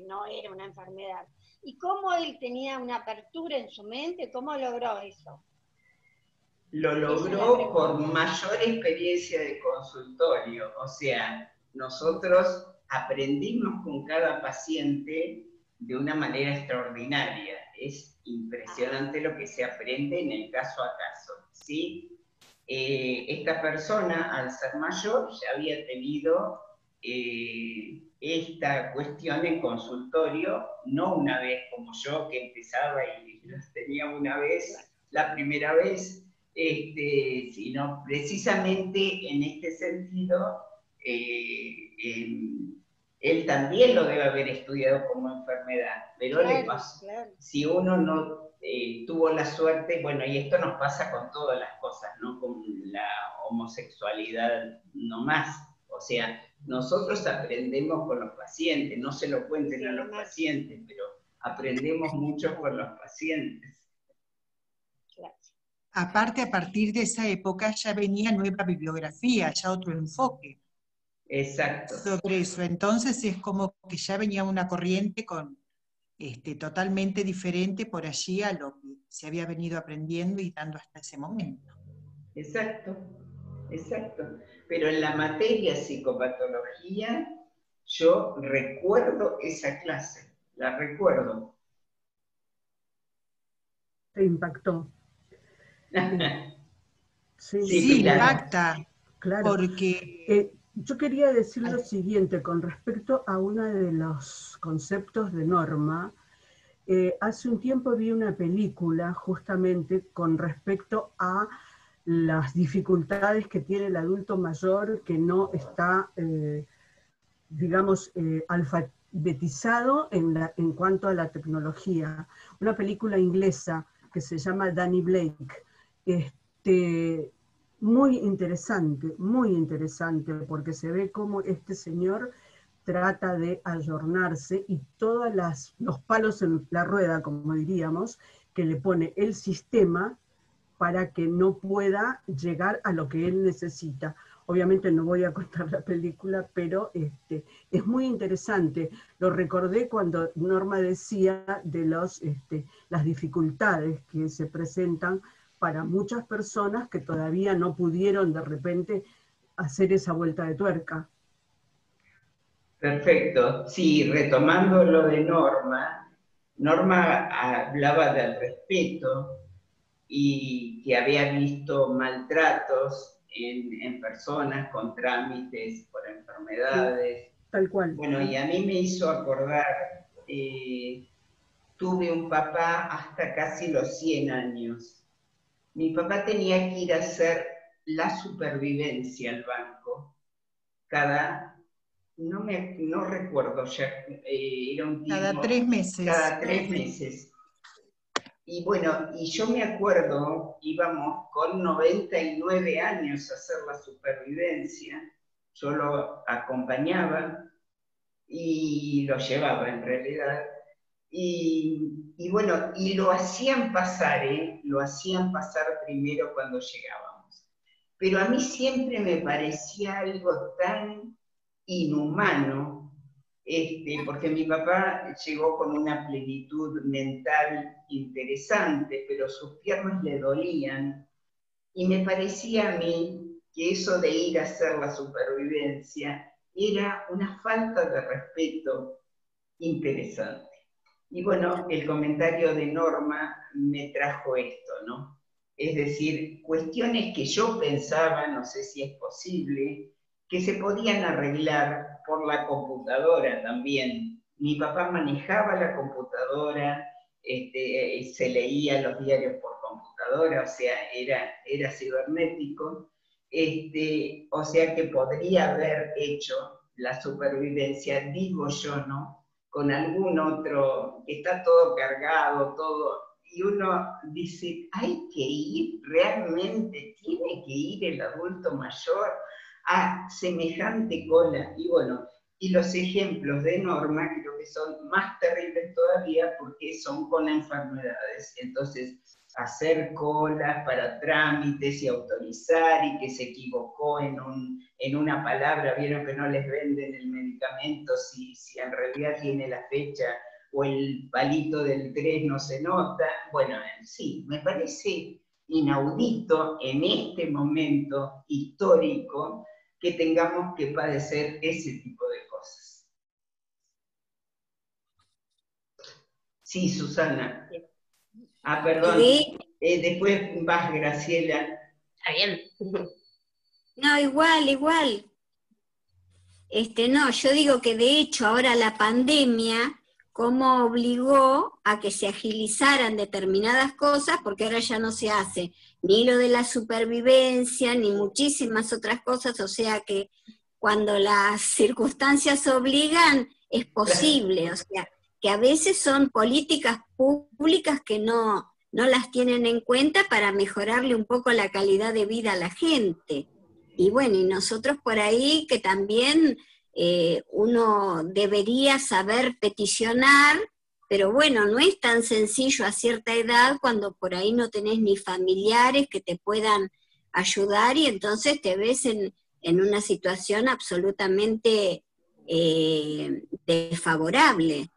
no era una enfermedad. ¿Y cómo él tenía una apertura en su mente? ¿Cómo logró eso? Lo logró por mayor experiencia de consultorio. O sea, nosotros aprendimos con cada paciente de una manera extraordinaria. Es impresionante lo que se aprende en el caso a caso, ¿sí? Esta persona, al ser mayor, ya había tenido esta cuestión en consultorio, no una vez como yo, que empezaba y las tenía una vez, la primera vez, sino precisamente en este sentido, él también lo debe haber estudiado como enfermedad, pero Claro, le pasó. claro. Si uno no tuvo la suerte, bueno, y esto nos pasa con todas las cosas, ¿no? Con la homosexualidad no más. O sea, nosotros aprendemos con los pacientes, no se lo cuenten Sí, a los además. pacientes, pero aprendemos mucho con los pacientes. Claro. Aparte, a partir de esa época ya venía nueva bibliografía, ya otro enfoque Exacto. sobre eso. Entonces es como que ya venía una corriente totalmente diferente por allí a lo que se había venido aprendiendo y dando hasta ese momento. Exacto, exacto. Pero en la materia psicopatología, yo recuerdo esa clase, la recuerdo. Te impactó. Sí, Sí, Pilar. impacta, claro. porque... Yo quería decir lo siguiente con respecto a uno de los conceptos de Norma. Hace un tiempo vi una película justamente con respecto a las dificultades que tiene el adulto mayor que no está, digamos, alfabetizado en cuanto a la tecnología. Una película inglesa que se llama Danny Blake. Muy interesante, porque se ve cómo este señor trata de ayornarse y todos los palos en la rueda, como diríamos, que le pone el sistema para que no pueda llegar a lo que él necesita. Obviamente no voy a contar la película, pero es muy interesante. Lo recordé cuando Norma decía de las dificultades que se presentan para muchas personas que todavía no pudieron de repente hacer esa vuelta de tuerca. Perfecto. Sí, retomando lo de Norma, Norma hablaba del respeto y que había visto maltratos en personas con trámites por enfermedades. Sí, tal cual. Bueno, y a mí me hizo acordar, tuve un papá hasta casi los 100 años. Mi papá tenía que ir a hacer la supervivencia al banco no recuerdo ya, era un tiempo. Cada 3 meses. Cada 3 meses. Y bueno, y yo me acuerdo, íbamos con 99 años a hacer la supervivencia, yo lo acompañaba y lo llevaba en realidad. Y bueno, y lo hacían pasar primero cuando llegábamos. Pero a mí siempre me parecía algo tan inhumano, porque mi papá llegó con una plenitud mental interesante, pero sus piernas le dolían, y me parecía a mí que eso de ir a hacer la supervivencia era una falta de respeto interesante. Y bueno, el comentario de Norma me trajo esto, ¿no? Es decir, cuestiones que yo pensaba, no sé si es posible, que se podían arreglar por la computadora también. Mi papá manejaba la computadora, se leía los diarios por computadora, o sea, era cibernético, o sea que podría haber hecho la supervivencia, digo yo, ¿no? Con algún otro, que está todo cargado, todo, y uno dice, hay que ir, realmente tiene que ir el adulto mayor a semejante cola. Y bueno, y los ejemplos de Norma creo que son más terribles todavía porque son con enfermedades. Entonces, hacer colas para trámites y autorizar y que se equivocó en una palabra, vieron que no les venden el medicamento si en realidad tiene la fecha o el palito del 3 no se nota. Bueno, sí, me parece inaudito en este momento histórico que tengamos que padecer ese tipo de cosas. Sí, Susana. Ah, perdón. Después vas, Graciela. Está bien. No, igual. No, yo digo que de hecho ahora la pandemia, como obligó a que se agilizaran determinadas cosas, porque ahora ya no se hace ni lo de la supervivencia, ni muchísimas otras cosas, o sea que cuando las circunstancias obligan, es posible, o sea, que a veces son políticas públicas que no las tienen en cuenta para mejorarle un poco la calidad de vida a la gente. Y bueno, y nosotros por ahí que también uno debería saber peticionar, pero bueno, no es tan sencillo a cierta edad cuando por ahí no tenés ni familiares que te puedan ayudar y entonces te ves en una situación absolutamente desfavorable.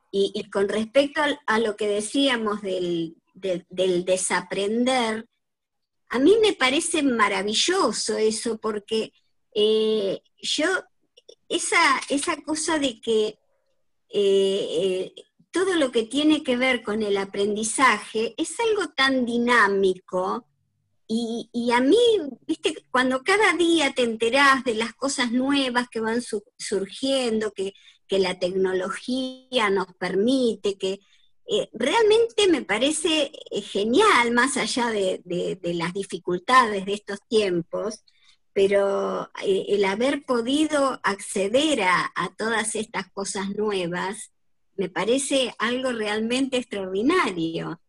Y con respecto a lo que decíamos del desaprender, a mí me parece maravilloso eso, porque yo, esa cosa de que todo lo que tiene que ver con el aprendizaje es algo tan dinámico, y a mí, viste, cuando cada día te enterás de las cosas nuevas que van surgiendo, que la tecnología nos permite, que realmente me parece genial, más allá de las dificultades de estos tiempos, pero el haber podido acceder a todas estas cosas nuevas me parece algo realmente extraordinario.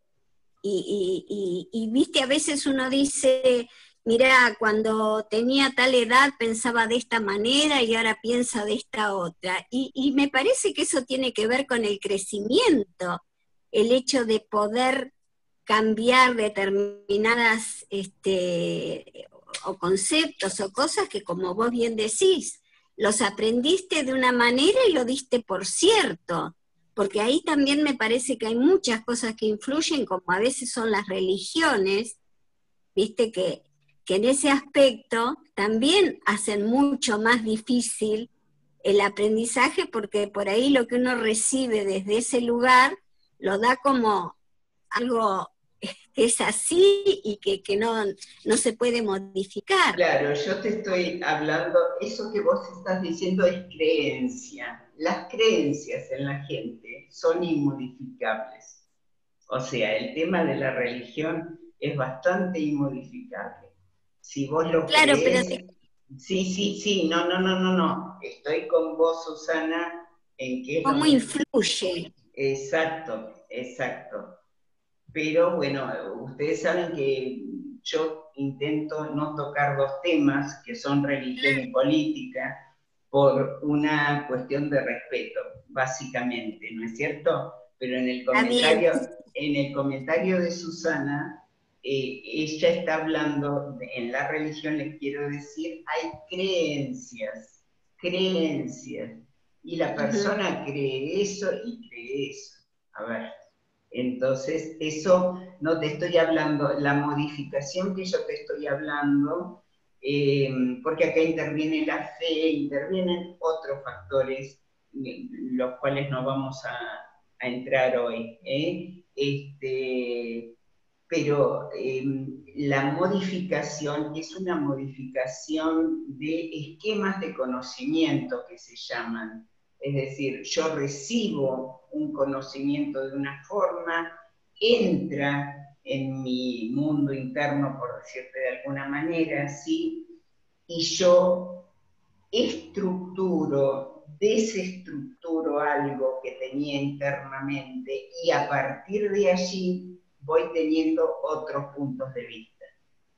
Y viste, a veces uno dice, mirá, cuando tenía tal edad pensaba de esta manera y ahora piensa de esta otra. Y me parece que eso tiene que ver con el crecimiento, el hecho de poder cambiar determinadas o conceptos o cosas que, como vos bien decís, los aprendiste de una manera y lo diste por cierto. Porque ahí también me parece que hay muchas cosas que influyen, como a veces son las religiones, viste, que en ese aspecto también hacen mucho más difícil el aprendizaje, porque por ahí lo que uno recibe desde ese lugar lo da como algo que es así y que no se puede modificar. Claro, yo te estoy hablando, eso que vos estás diciendo es creencia. Las creencias en la gente son inmodificables. O sea, el tema de la religión es bastante inmodificable. Si vos lo claro, crees... pero Sí, no. Estoy con vos, Susana, en que es ¿cómo influye? Exacto. Pero bueno, ustedes saben que yo intento no tocar dos temas, que son religión y política, por una cuestión de respeto, básicamente, ¿no es cierto? Pero en el comentario de Susana, ella está hablando, en la religión les quiero decir, hay creencias, y la persona cree eso y cree eso. A ver, entonces eso no te estoy hablando, la modificación que yo te estoy hablando, porque acá interviene la fe, intervienen otros factores, los cuales no vamos a entrar hoy, pero la modificación es una modificación de esquemas de conocimiento que se llaman. Es decir, yo recibo un conocimiento de una forma, entra en mi mundo interno, por decirte de alguna manera, ¿sí? Y yo desestructuro algo que tenía internamente y a partir de allí voy teniendo otros puntos de vista.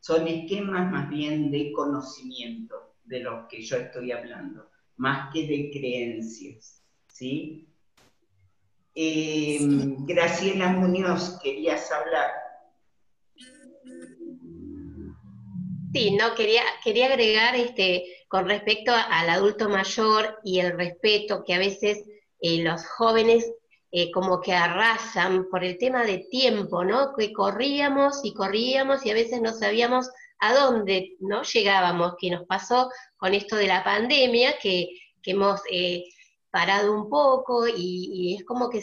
Son esquemas más bien de conocimiento de los que yo estoy hablando, más que de creencias, ¿sí? Graciela Muñoz, ¿querías hablar? Sí, no, quería agregar con respecto al adulto mayor y el respeto que a veces los jóvenes como que arrasan por el tema de tiempo, ¿no? Que corríamos y a veces no sabíamos a dónde no llegábamos, que nos pasó con esto de la pandemia, que hemos parado un poco y es como que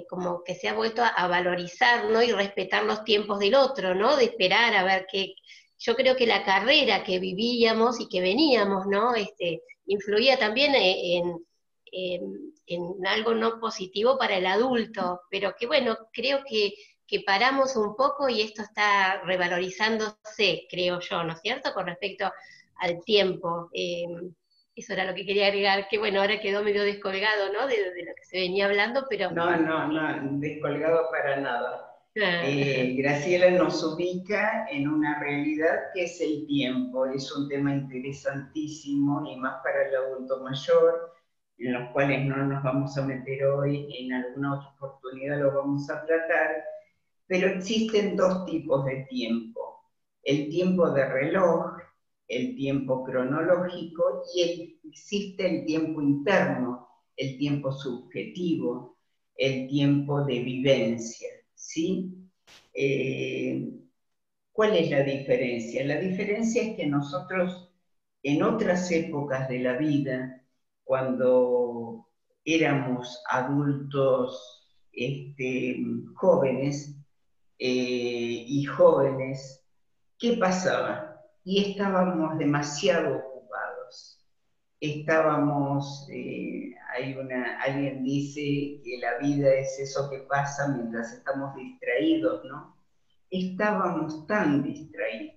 como que se ha vuelto a valorizar, ¿no? Y respetar los tiempos del otro, ¿no? De esperar a ver qué. Yo creo que la carrera que vivíamos y que veníamos, ¿no? Influía también en algo no positivo para el adulto, pero que bueno, creo que paramos un poco y esto está revalorizándose, creo yo, ¿no es cierto? Con respecto al tiempo. Eso era lo que quería agregar, que bueno, ahora quedó medio descolgado, ¿no? De lo que se venía hablando, pero... No, descolgado para nada. Graciela nos ubica en una realidad que es el tiempo. Es un tema interesantísimo y más para el adulto mayor, en los cuales no nos vamos a meter hoy, en alguna otra oportunidad lo vamos a tratar, pero existen dos tipos de tiempo. El tiempo de reloj, el tiempo cronológico, y existe el tiempo interno, el tiempo subjetivo, el tiempo de vivencia, ¿sí? ¿Cuál es la diferencia? La diferencia es que nosotros, en otras épocas de la vida, cuando éramos adultos jóvenes y jóvenes, ¿qué pasaba? Y estábamos demasiado ocupados. Estábamos, alguien dice que la vida es eso que pasa mientras estamos distraídos, ¿no? Estábamos tan distraídos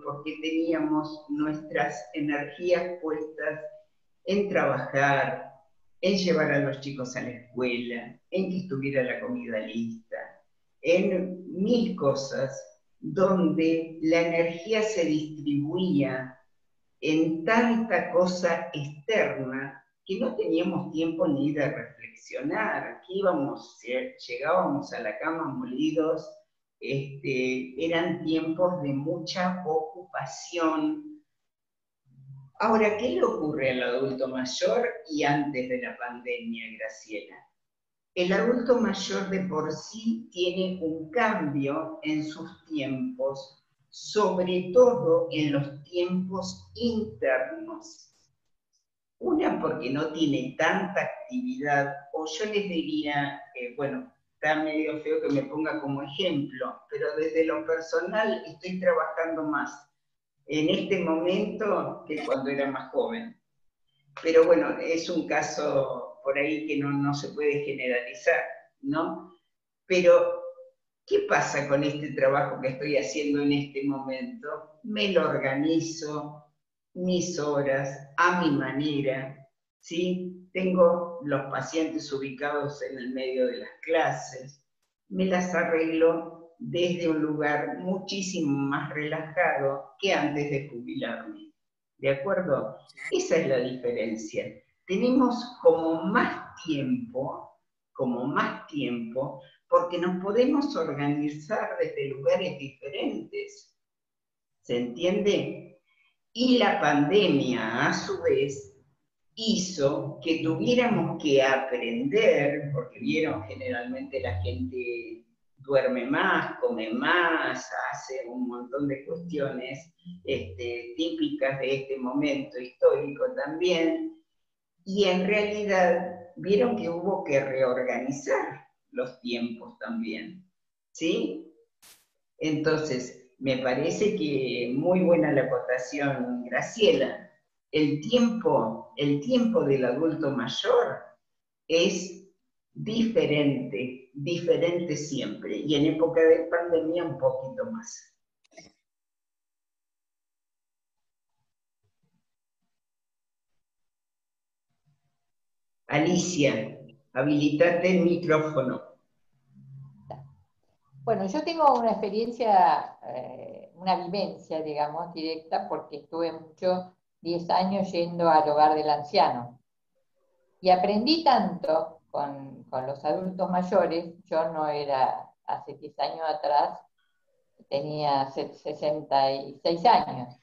porque teníamos nuestras energías puestas en trabajar, en llevar a los chicos a la escuela, en que estuviera la comida lista, en mil cosas donde la energía se distribuía en tanta cosa externa que no teníamos tiempo ni de reflexionar, que llegábamos a la cama molidos, eran tiempos de mucha ocupación. Ahora, ¿qué le ocurre al adulto mayor y antes de la pandemia, Graciela? El adulto mayor de por sí tiene un cambio en sus tiempos, sobre todo en los tiempos internos. Una, porque no tiene tanta actividad, o yo les diría, bueno, está medio feo que me ponga como ejemplo, pero desde lo personal estoy trabajando más en este momento que cuando era más joven. Pero bueno, es un caso por ahí que no se puede generalizar, ¿no? Pero, ¿qué pasa con este trabajo que estoy haciendo en este momento? Me lo organizo, mis horas, a mi manera, ¿sí? Tengo los pacientes ubicados en el medio de las clases, me las arreglo desde un lugar muchísimo más relajado que antes de jubilarme. ¿De acuerdo? Esa es la diferencia. Tenemos como más tiempo, porque nos podemos organizar desde lugares diferentes. ¿Se entiende? Y la pandemia, a su vez, hizo que tuviéramos que aprender, porque vieron, generalmente la gente duerme más, come más, hace un montón de cuestiones típicas de este momento histórico también, y en realidad vieron que hubo que reorganizar los tiempos también, ¿sí? Entonces, me parece que muy buena la acotación, Graciela. El tiempo del adulto mayor es diferente siempre, y en época de pandemia un poquito más. Alicia, habilitate el micrófono. Bueno, yo tengo una experiencia, una vivencia, digamos, directa, porque estuve 10 años yendo al hogar del anciano. Y aprendí tanto con los adultos mayores. Yo no era, hace 10 años atrás, tenía 66 años.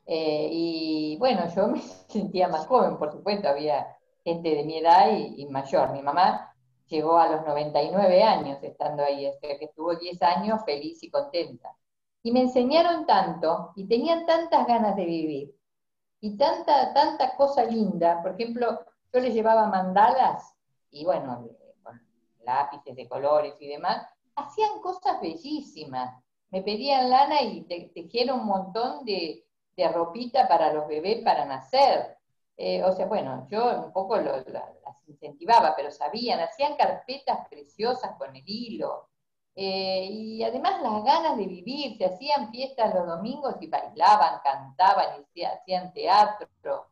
Y bueno, yo me sentía más joven, por supuesto, había gente de mi edad y mayor. Mi mamá llegó a los 99 años estando ahí, o sea que estuvo 10 años feliz y contenta. Y me enseñaron tanto, y tenían tantas ganas de vivir, y tanta cosa linda. Por ejemplo, yo les llevaba mandalas, y bueno, con lápices de colores y demás, hacían cosas bellísimas. Me pedían lana y tejieron un montón de ropita para los bebés para nacer. O sea, bueno, yo un poco las incentivaba, pero sabían, hacían carpetas preciosas con el hilo. Y además las ganas de vivir, se hacían fiestas los domingos y bailaban, cantaban, y hacían teatro,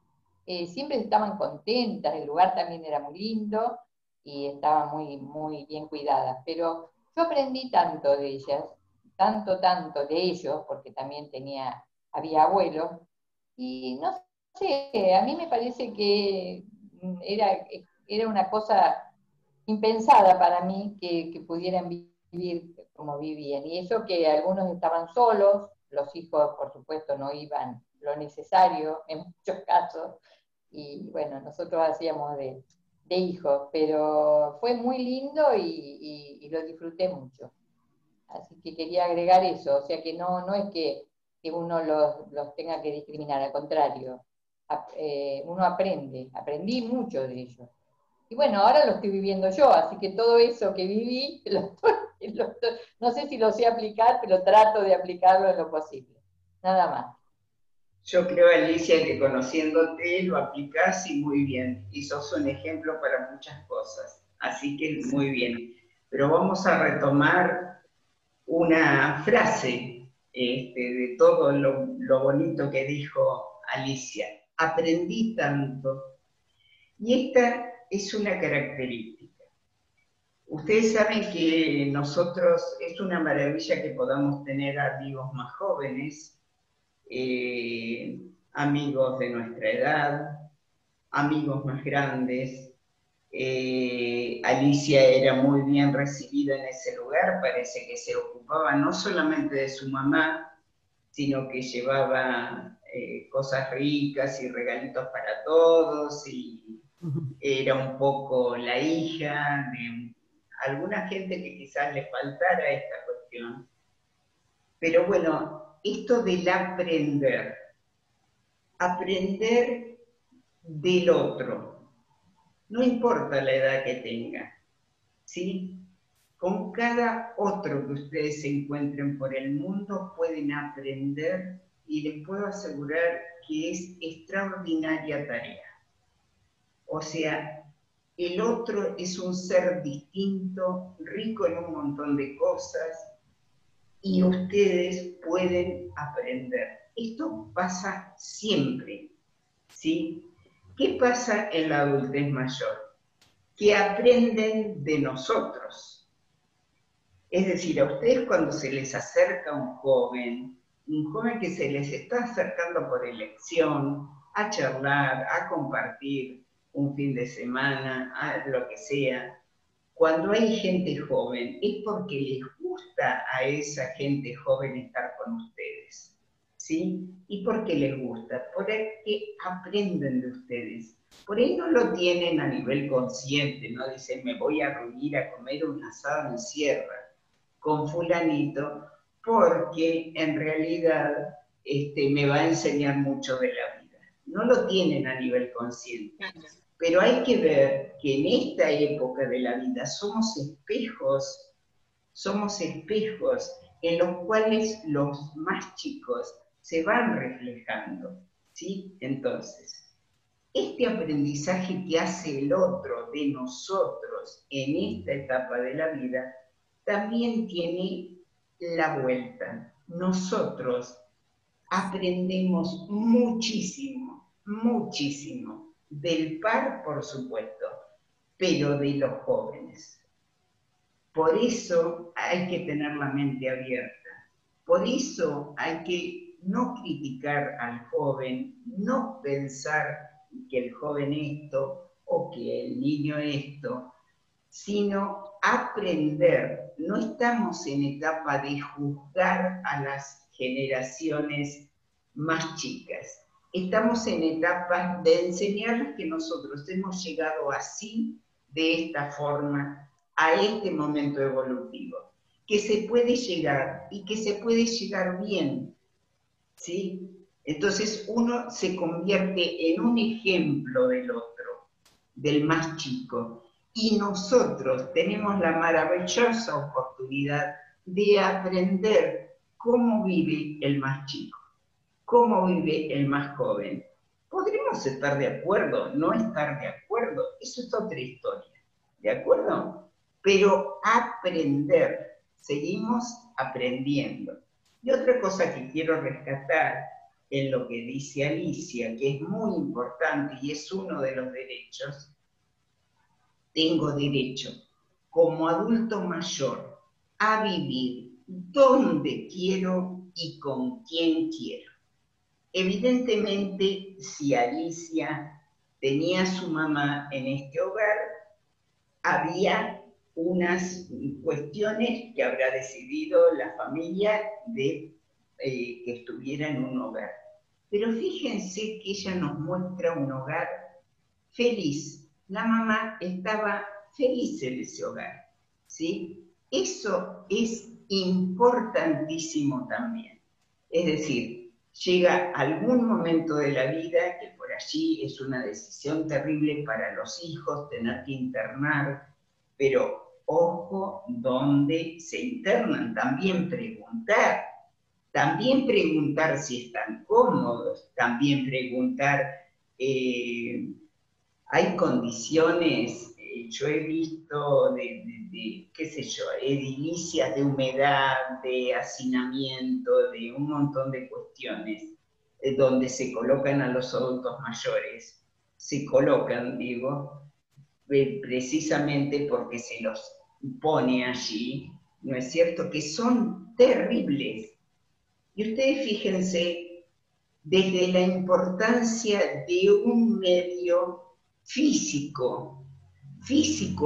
siempre estaban contentas, el lugar también era muy lindo y estaba muy, muy bien cuidada. Pero yo aprendí tanto de ellas, tanto de ellos, porque también había abuelos, y no sé, a mí me parece que era una cosa impensada para mí que pudieran vivir como vivían. Y eso que algunos estaban solos, los hijos por supuesto no iban lo necesario en muchos casos, y bueno, nosotros hacíamos de hijos, pero fue muy lindo y lo disfruté mucho. Así que quería agregar eso, o sea que no es que uno los tenga que discriminar, al contrario, uno aprendí mucho de ellos. Y bueno, ahora lo estoy viviendo yo, así que todo eso que viví, no sé si lo sé aplicar, pero trato de aplicarlo en lo posible. Nada más. Yo creo, Alicia, que conociéndote lo aplicás y muy bien. Y sos un ejemplo para muchas cosas. Así que muy bien. Pero vamos a retomar una frase de todo lo bonito que dijo Alicia. Aprendí tanto. Y esta es una característica. Ustedes saben que nosotros, es una maravilla que podamos tener amigos más jóvenes, amigos de nuestra edad, amigos más grandes. Alicia era muy bien recibida en ese lugar, parece que se ocupaba no solamente de su mamá, sino que llevaba cosas ricas y regalitos para todos, y era un poco la hija de alguna gente que quizás le faltara esta cuestión. Pero bueno, esto del aprender del otro, no importa la edad que tenga, ¿sí? Con cada otro que ustedes se encuentren por el mundo pueden aprender, y les puedo asegurar que es extraordinaria tarea. O sea, el otro es un ser distinto, rico en un montón de cosas, y ustedes pueden aprender. Esto pasa siempre, ¿sí? ¿Qué pasa en la adultez mayor? Que aprenden de nosotros. Es decir, a ustedes cuando se les acerca un joven que se les está acercando por elección, a charlar, a compartir un fin de semana, a lo que sea, cuando hay gente joven es porque les gusta a esa gente joven estar con ustedes, ¿sí? ¿Y por qué les gusta? Porque aprenden de ustedes. Por ahí no lo tienen a nivel consciente, no dicen me voy a reunir a comer un asado en sierra con fulanito, porque en realidad me va a enseñar mucho de la vida. No lo tienen a nivel consciente. Pero hay que ver que en esta época de la vida somos espejos en los cuales los más chicos se van reflejando, ¿sí? Entonces, este aprendizaje que hace el otro de nosotros en esta etapa de la vida también tiene la vuelta. Nosotros aprendemos muchísimo, muchísimo, del par, por supuesto, pero de los jóvenes. Por eso hay que tener la mente abierta. Por eso hay que no criticar al joven, no pensar que el joven esto o que el niño esto, sino aprender. No estamos en etapa de juzgar a las generaciones más chicas. Estamos en etapa de enseñarles que nosotros hemos llegado así, de esta forma, a este momento evolutivo. Que se puede llegar y que se puede llegar bien, ¿sí? Entonces uno se convierte en un ejemplo del otro, del más chico. Y nosotros tenemos la maravillosa oportunidad de aprender cómo vive el más chico, cómo vive el más joven. Podremos estar de acuerdo, no estar de acuerdo, eso es otra historia, ¿de acuerdo? Pero aprender, seguimos aprendiendo. Y otra cosa que quiero rescatar en lo que dice Alicia, que es muy importante y es uno de los derechos, tengo derecho como adulto mayor a vivir donde quiero y con quien quiero. Evidentemente, si Alicia tenía a su mamá en este hogar, había unas cuestiones que habrá decidido la familia de que estuviera en un hogar. Pero fíjense que ella nos muestra un hogar feliz. La mamá estaba feliz en ese hogar, ¿sí? Eso es importantísimo también. Es decir, llega algún momento de la vida que por allí es una decisión terrible para los hijos, tener que internar, pero ojo donde se internan, también preguntar si están cómodos, también preguntar, hay condiciones, yo he visto qué sé yo, edilicias de humedad, de hacinamiento, de un montón de cuestiones, donde se colocan a los adultos mayores, se colocan, digo, precisamente porque se los pone allí, ¿no es cierto?, que son terribles. Y ustedes fíjense, desde la importancia de un medio físico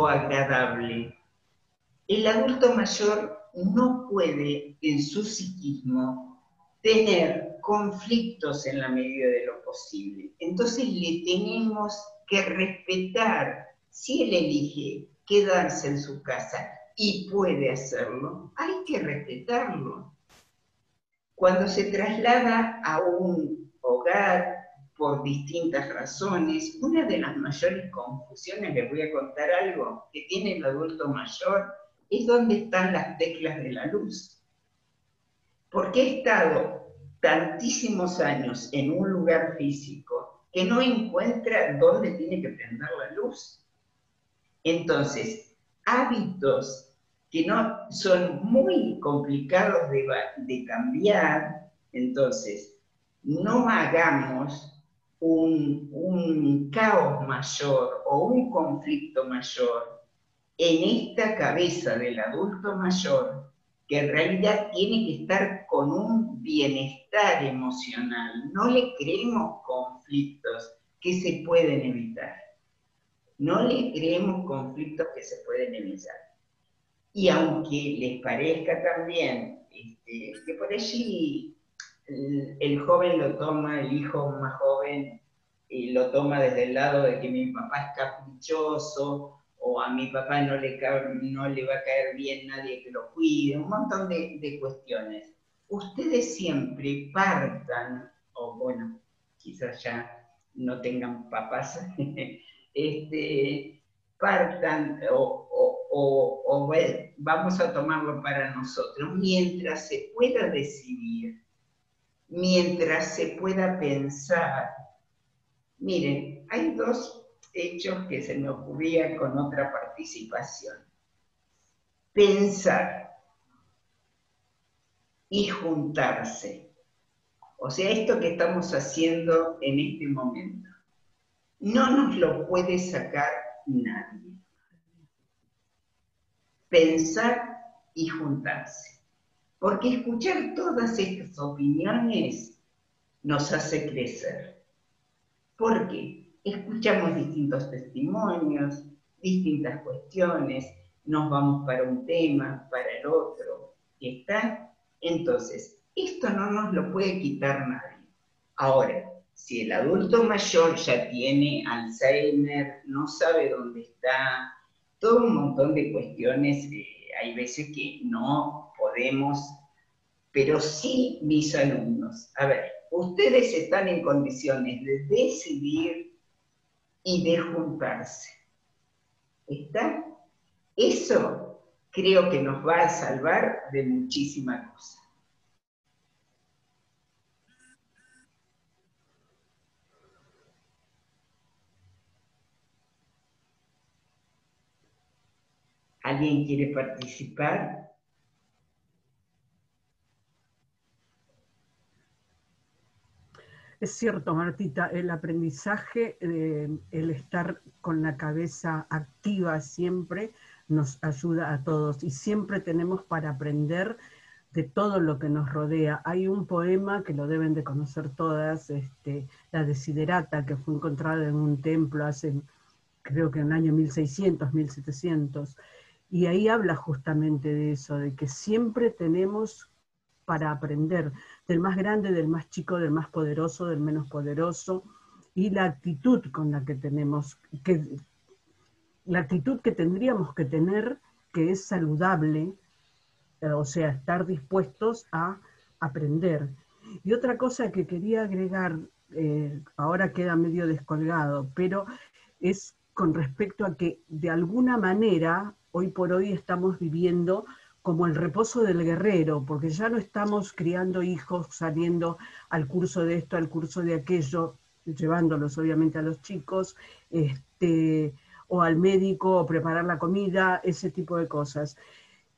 agradable, el adulto mayor no puede en su psiquismo tener conflictos en la medida de lo posible. Entonces le tenemos que respetar. Si él elige quedarse en su casa y puede hacerlo, hay que respetarlo. Cuando se traslada a un hogar por distintas razones, una de las mayores confusiones, les voy a contar algo, que tiene el adulto mayor, es dónde están las teclas de la luz. Porque he estado tantísimos años en un lugar físico que no encuentra dónde tiene que prender la luz. Entonces, hábitos que no son muy complicados de cambiar, entonces, no hagamos un caos mayor o un conflicto mayor en esta cabeza del adulto mayor, que en realidad tiene que estar con un bienestar emocional. No le creemos conflictos que se pueden evitar. No le creemos conflictos que se pueden evitar. Y aunque les parezca también que por allí el joven lo toma, el hijo más joven, lo toma desde el lado de que mi papá es caprichoso, o a mi papá no le va a caer bien nadie que lo cuide, un montón de cuestiones. Ustedes siempre partan, o bueno, quizás ya no tengan papás, partan o vamos a tomarlo para nosotros, mientras se pueda decidir, mientras se pueda pensar. Miren, hay dos hechos que se me ocurrían con otra participación. Pensar y juntarse. O sea, esto que estamos haciendo en este momento, no nos lo puede sacar nadie. Pensar y juntarse. Porque escuchar todas estas opiniones nos hace crecer. ¿Por qué? Escuchamos distintos testimonios, distintas cuestiones, nos vamos para un tema, para el otro, ¿está? Entonces, esto no nos lo puede quitar nadie. Ahora, si el adulto mayor ya tiene Alzheimer, no sabe dónde está, todo un montón de cuestiones, hay veces que no podemos, pero sí mis alumnos. A ver, ustedes están en condiciones de decidir y de juntarse. ¿Está? Eso creo que nos va a salvar de muchísimas cosas. ¿Alguien quiere participar? Es cierto, Martita, el aprendizaje, el estar con la cabeza activa siempre nos ayuda a todos y siempre tenemos para aprender de todo lo que nos rodea. Hay un poema que lo deben de conocer todas, la Desiderata, que fue encontrada en un templo hace, creo que en el año 1600, 1700, y ahí habla justamente de eso, de que siempre tenemos para aprender, del más grande, del más chico, del más poderoso, del menos poderoso, y la actitud con la que tenemos, la actitud que tendríamos que tener, que es saludable, o sea, estar dispuestos a aprender. Y otra cosa que quería agregar, ahora queda medio descolgado, pero es con respecto a que de alguna manera, hoy por hoy estamos viviendo como el reposo del guerrero, porque ya no estamos criando hijos, saliendo al curso de esto, al curso de aquello, llevándolos obviamente a los chicos, o al médico, o preparar la comida, ese tipo de cosas.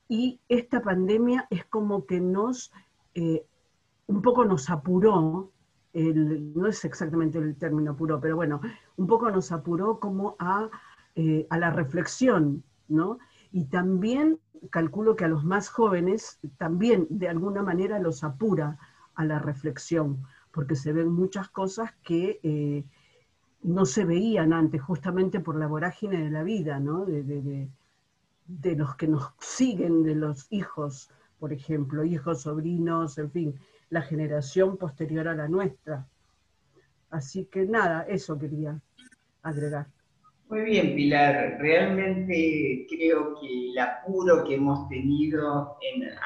Y esta pandemia es como que un poco nos apuró, no es exactamente el término apuró, pero bueno, un poco nos apuró como a la reflexión, ¿no? Y también calculo que a los más jóvenes también de alguna manera los apura a la reflexión, porque se ven muchas cosas que no se veían antes, justamente por la vorágine de la vida, ¿no? De los que nos siguen, de los hijos, por ejemplo, hijos, sobrinos, en fin, la generación posterior a la nuestra. Así que nada, eso quería agregar. Muy bien, Pilar. Realmente creo que el apuro que hemos tenido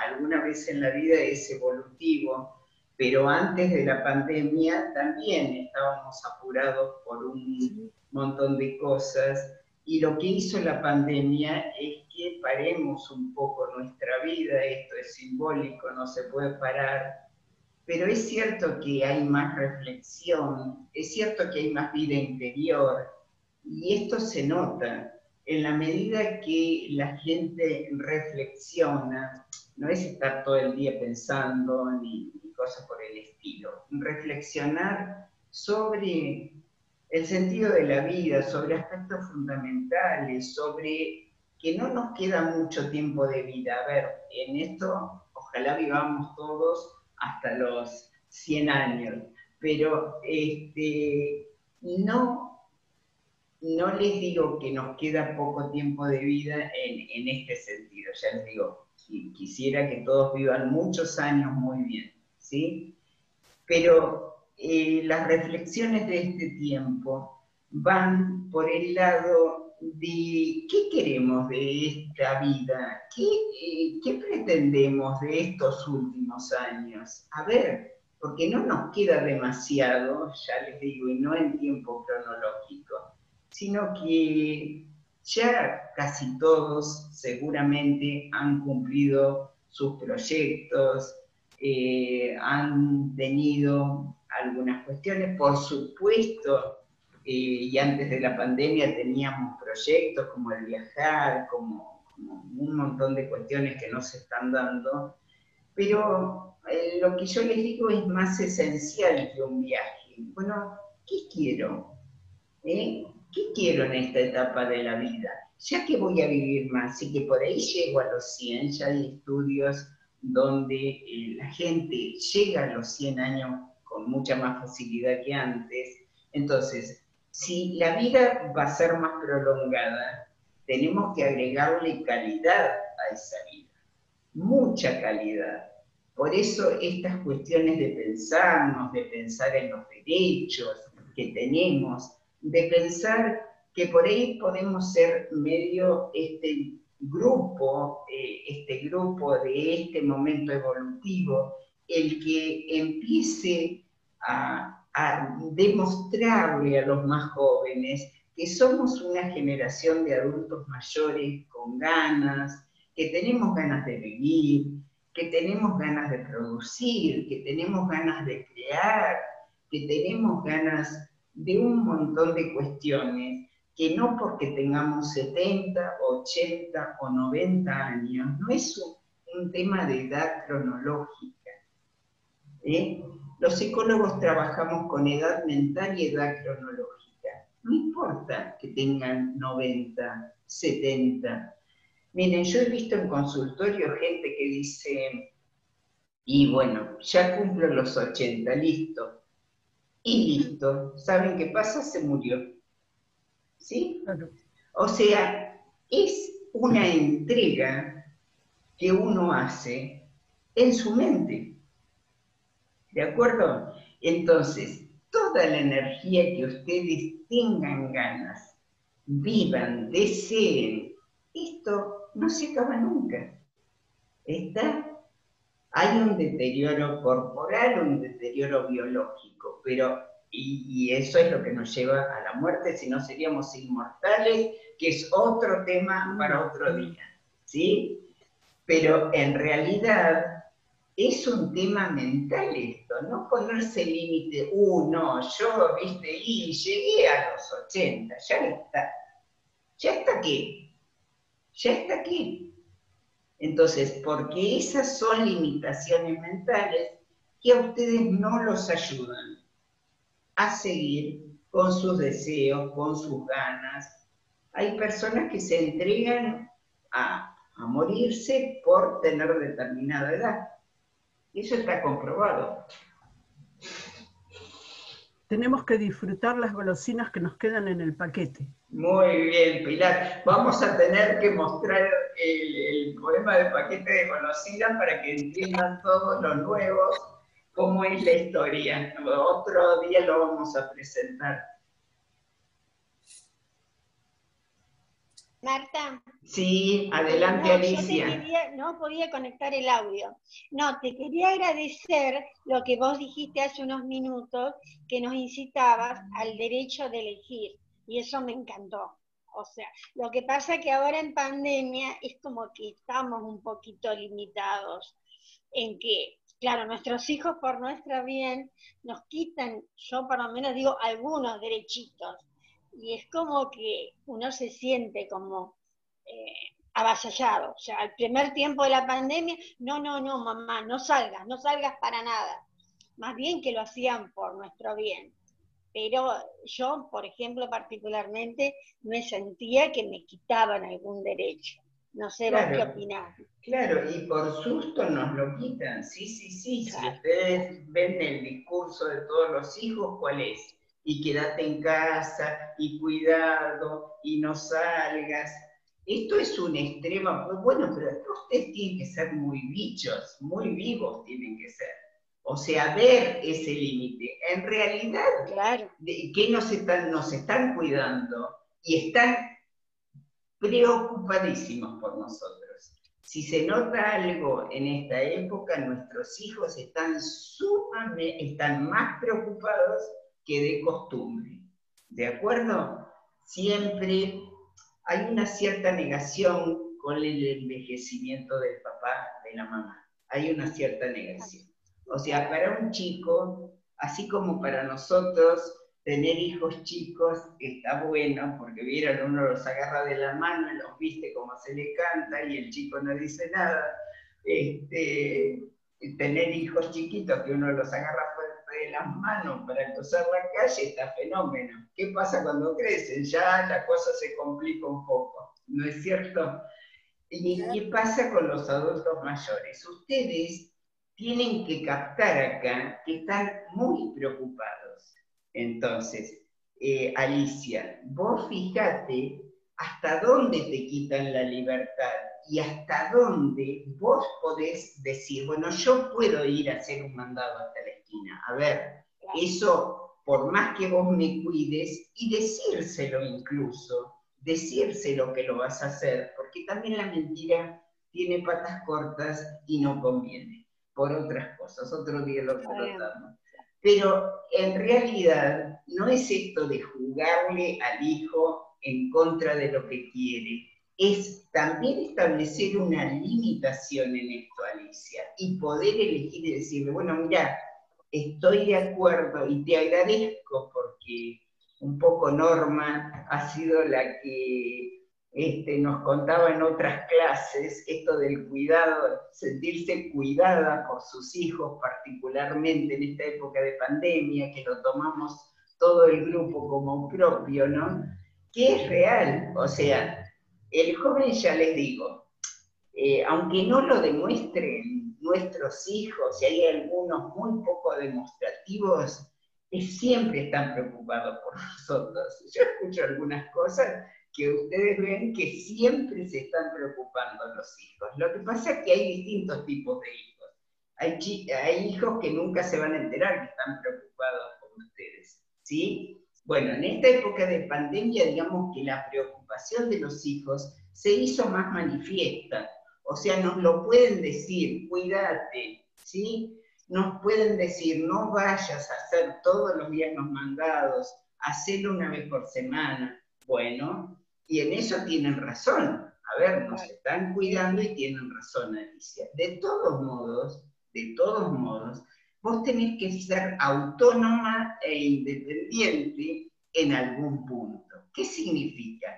alguna vez en la vida es evolutivo, pero antes de la pandemia también estábamos apurados por un montón de cosas, y lo que hizo la pandemia es que paremos un poco nuestra vida. Esto es simbólico, no se puede parar, pero es cierto que hay más reflexión, es cierto que hay más vida interior. Y esto se nota en la medida que la gente reflexiona, no es estar todo el día pensando ni cosas por el estilo, reflexionar sobre el sentido de la vida, sobre aspectos fundamentales, sobre que no nos queda mucho tiempo de vida. A ver, en esto ojalá vivamos todos hasta los 100 años, pero no les digo que nos queda poco tiempo de vida en este sentido, ya les digo, quisiera que todos vivan muchos años muy bien, ¿sí? Pero las reflexiones de este tiempo van por el lado de qué queremos de esta vida, qué pretendemos de estos últimos años. A ver, porque no nos queda demasiado, ya les digo, y no en tiempo cronológico, sino que ya casi todos seguramente han cumplido sus proyectos, han tenido algunas cuestiones, por supuesto, y antes de la pandemia teníamos proyectos como el viajar, como un montón de cuestiones que no se están dando, pero lo que yo les digo es más esencial que un viaje. Bueno, ¿qué quiero? ¿Qué quiero en esta etapa de la vida? Ya que voy a vivir más y que por ahí llego a los 100, ya hay estudios donde la gente llega a los 100 años con mucha más facilidad que antes. Entonces, si la vida va a ser más prolongada, tenemos que agregarle calidad a esa vida, mucha calidad. Por eso estas cuestiones de pensarnos, de pensar en los derechos que tenemos, de pensar que por ahí podemos ser medio este grupo de este momento evolutivo, el que empiece a demostrarle a los más jóvenes que somos una generación de adultos mayores con ganas, que tenemos ganas de vivir, que tenemos ganas de producir, que tenemos ganas de crear, que tenemos ganas de un montón de cuestiones, que no porque tengamos 70, 80 o 90 años, no es un tema de edad cronológica, Los psicólogos trabajamos con edad mental y edad cronológica. No importa que tengan 90, 70. Miren, yo he visto en consultorio gente que dice, y bueno, ya cumplo los 80, listo. Y listo. ¿Saben qué pasa? Se murió. ¿Sí? Claro. O sea, es una entrega que uno hace en su mente. ¿De acuerdo? Entonces, toda la energía que ustedes tengan ganas, vivan, deseen, esto no se acaba nunca. Hay un deterioro corporal, un deterioro biológico, pero, y eso es lo que nos lleva a la muerte, si no seríamos inmortales, que es otro tema para otro día, ¿sí? Pero en realidad es un tema mental esto, no ponerse límite, no, yo, viste, y llegué a los 80, ya está aquí. Entonces, porque esas son limitaciones mentales que a ustedes no los ayudan a seguir con sus deseos, con sus ganas. Hay personas que se entregan a morirse por tener determinada edad. Y eso está comprobado. Tenemos que disfrutar las golosinas que nos quedan en el paquete. Muy bien, Pilar. Vamos a tener que mostrar el poema de paquete de golosinas para que entiendan todos los nuevos cómo es la historia. Otro día lo vamos a presentar. Marta. Sí, adelante, Alicia. No podía conectar el audio. No, te quería agradecer lo que vos dijiste hace unos minutos, que nos incitabas al derecho de elegir, y eso me encantó. O sea, lo que pasa que ahora en pandemia es como que estamos un poquito limitados en que, claro, nuestros hijos por nuestro bien nos quitan, yo por lo menos digo, algunos derechitos. Y es como que uno se siente como avasallado. O sea, al primer tiempo de la pandemia, no, mamá, no salgas para nada. Más bien que lo hacían por nuestro bien. Pero yo, por ejemplo, particularmente, me sentía que me quitaban algún derecho. No sé, claro, vos qué opinás. Claro, y por susto nos lo quitan. Sí. Claro. Si ustedes ven el discurso de todos los hijos, ¿cuál es? Y quédate en casa, y cuidado, y no salgas. Esto es un extremo, bueno, pero ustedes tienen que ser muy bichos, muy vivos tienen que ser. O sea, ver ese límite. En realidad, claro, que nos están cuidando y están preocupadísimos por nosotros. Si se nota algo en esta época, nuestros hijos están más preocupados que de costumbre. ¿De acuerdo? Siempre hay una cierta negación con el envejecimiento del papá, de la mamá. Hay una cierta negación. O sea, para un chico, así como para nosotros, tener hijos chicos está bueno, porque vieron, uno los agarra de la mano y los viste como se le canta y el chico no dice nada. Tener hijos chiquitos que uno los agarra fuerte de las manos para cruzar la calle está fenómeno. ¿Qué pasa cuando crecen? Ya la cosa se complica un poco, ¿no es cierto? ¿Y qué pasa con los adultos mayores? Ustedes tienen que captar acá que están muy preocupados. Entonces, Alicia, vos fíjate hasta dónde te quitan la libertad y hasta dónde vos podés decir, bueno, yo puedo ir a hacer un mandado hasta la esquina. A ver, eso, por más que vos me cuides, y decírselo incluso, decírselo que lo vas a hacer, porque también la mentira tiene patas cortas y no conviene, por otras cosas. Otro día lo tratamos. Pero en realidad no es esto de jugarle al hijo en contra de lo que quiere, es también establecer una limitación en esto, Alicia, y poder elegir y decirle, bueno, mira, estoy de acuerdo y te agradezco porque un poco Norma ha sido la que nos contaba en otras clases esto del cuidado, sentirse cuidada por sus hijos, particularmente en esta época de pandemia, que lo tomamos todo el grupo como propio, ¿no? Que es real, o sea, el joven, ya les digo, aunque no lo demuestren nuestros hijos, y hay algunos muy poco demostrativos, siempre están preocupados por nosotros. Yo escucho algunas cosas que ustedes ven que siempre se están preocupando los hijos. Lo que pasa es que hay distintos tipos de hijos. Hay hijos que nunca se van a enterar que están preocupados por ustedes, ¿sí? Bueno, en esta época de pandemia, digamos que la preocupación de los hijos se hizo más manifiesta. O sea, nos lo pueden decir, cuídate, ¿sí? Nos pueden decir, no vayas a hacer todos los días los mandados, hacelo una vez por semana. Bueno, y en eso tienen razón. A ver, nos están cuidando y tienen razón, Alicia. De todos modos, vos tenés que ser autónoma e independiente en algún punto. ¿Qué significa?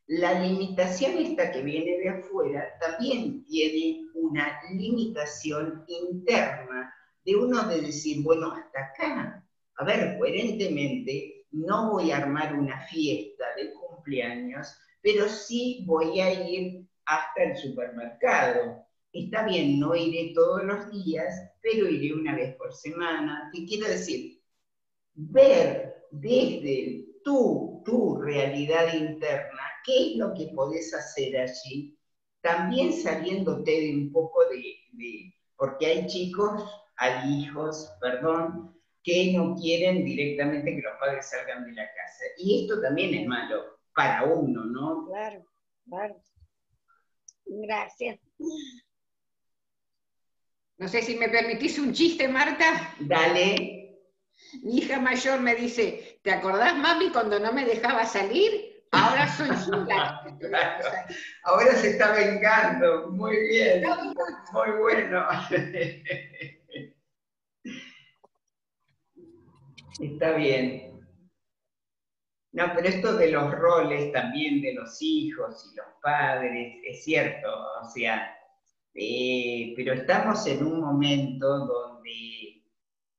La limitación esta que viene de afuera también tiene una limitación interna de uno de decir, bueno, hasta acá. A ver, coherentemente, no voy a armar una fiesta de cumpleaños, pero sí voy a ir hasta el supermercado. Está bien, no iré todos los días, pero iré una vez por semana. ¿Qué quiero decir? Ver desde tu realidad interna qué es lo que podés hacer allí, también saliéndote de un poco porque hay hijos, que no quieren directamente que los padres salgan de la casa. Y esto también es malo para uno, ¿no? Claro, claro. Gracias. No sé si me permitís un chiste, Marta. Dale. Mi hija mayor me dice, ¿te acordás, mami, cuando no me dejaba salir? Ahora soy yo la que claro. Ahora se está vengando. Muy bien. Muy bueno. Está bien. No, pero esto de los roles también de los hijos y los padres, es cierto, o sea, pero estamos en un momento donde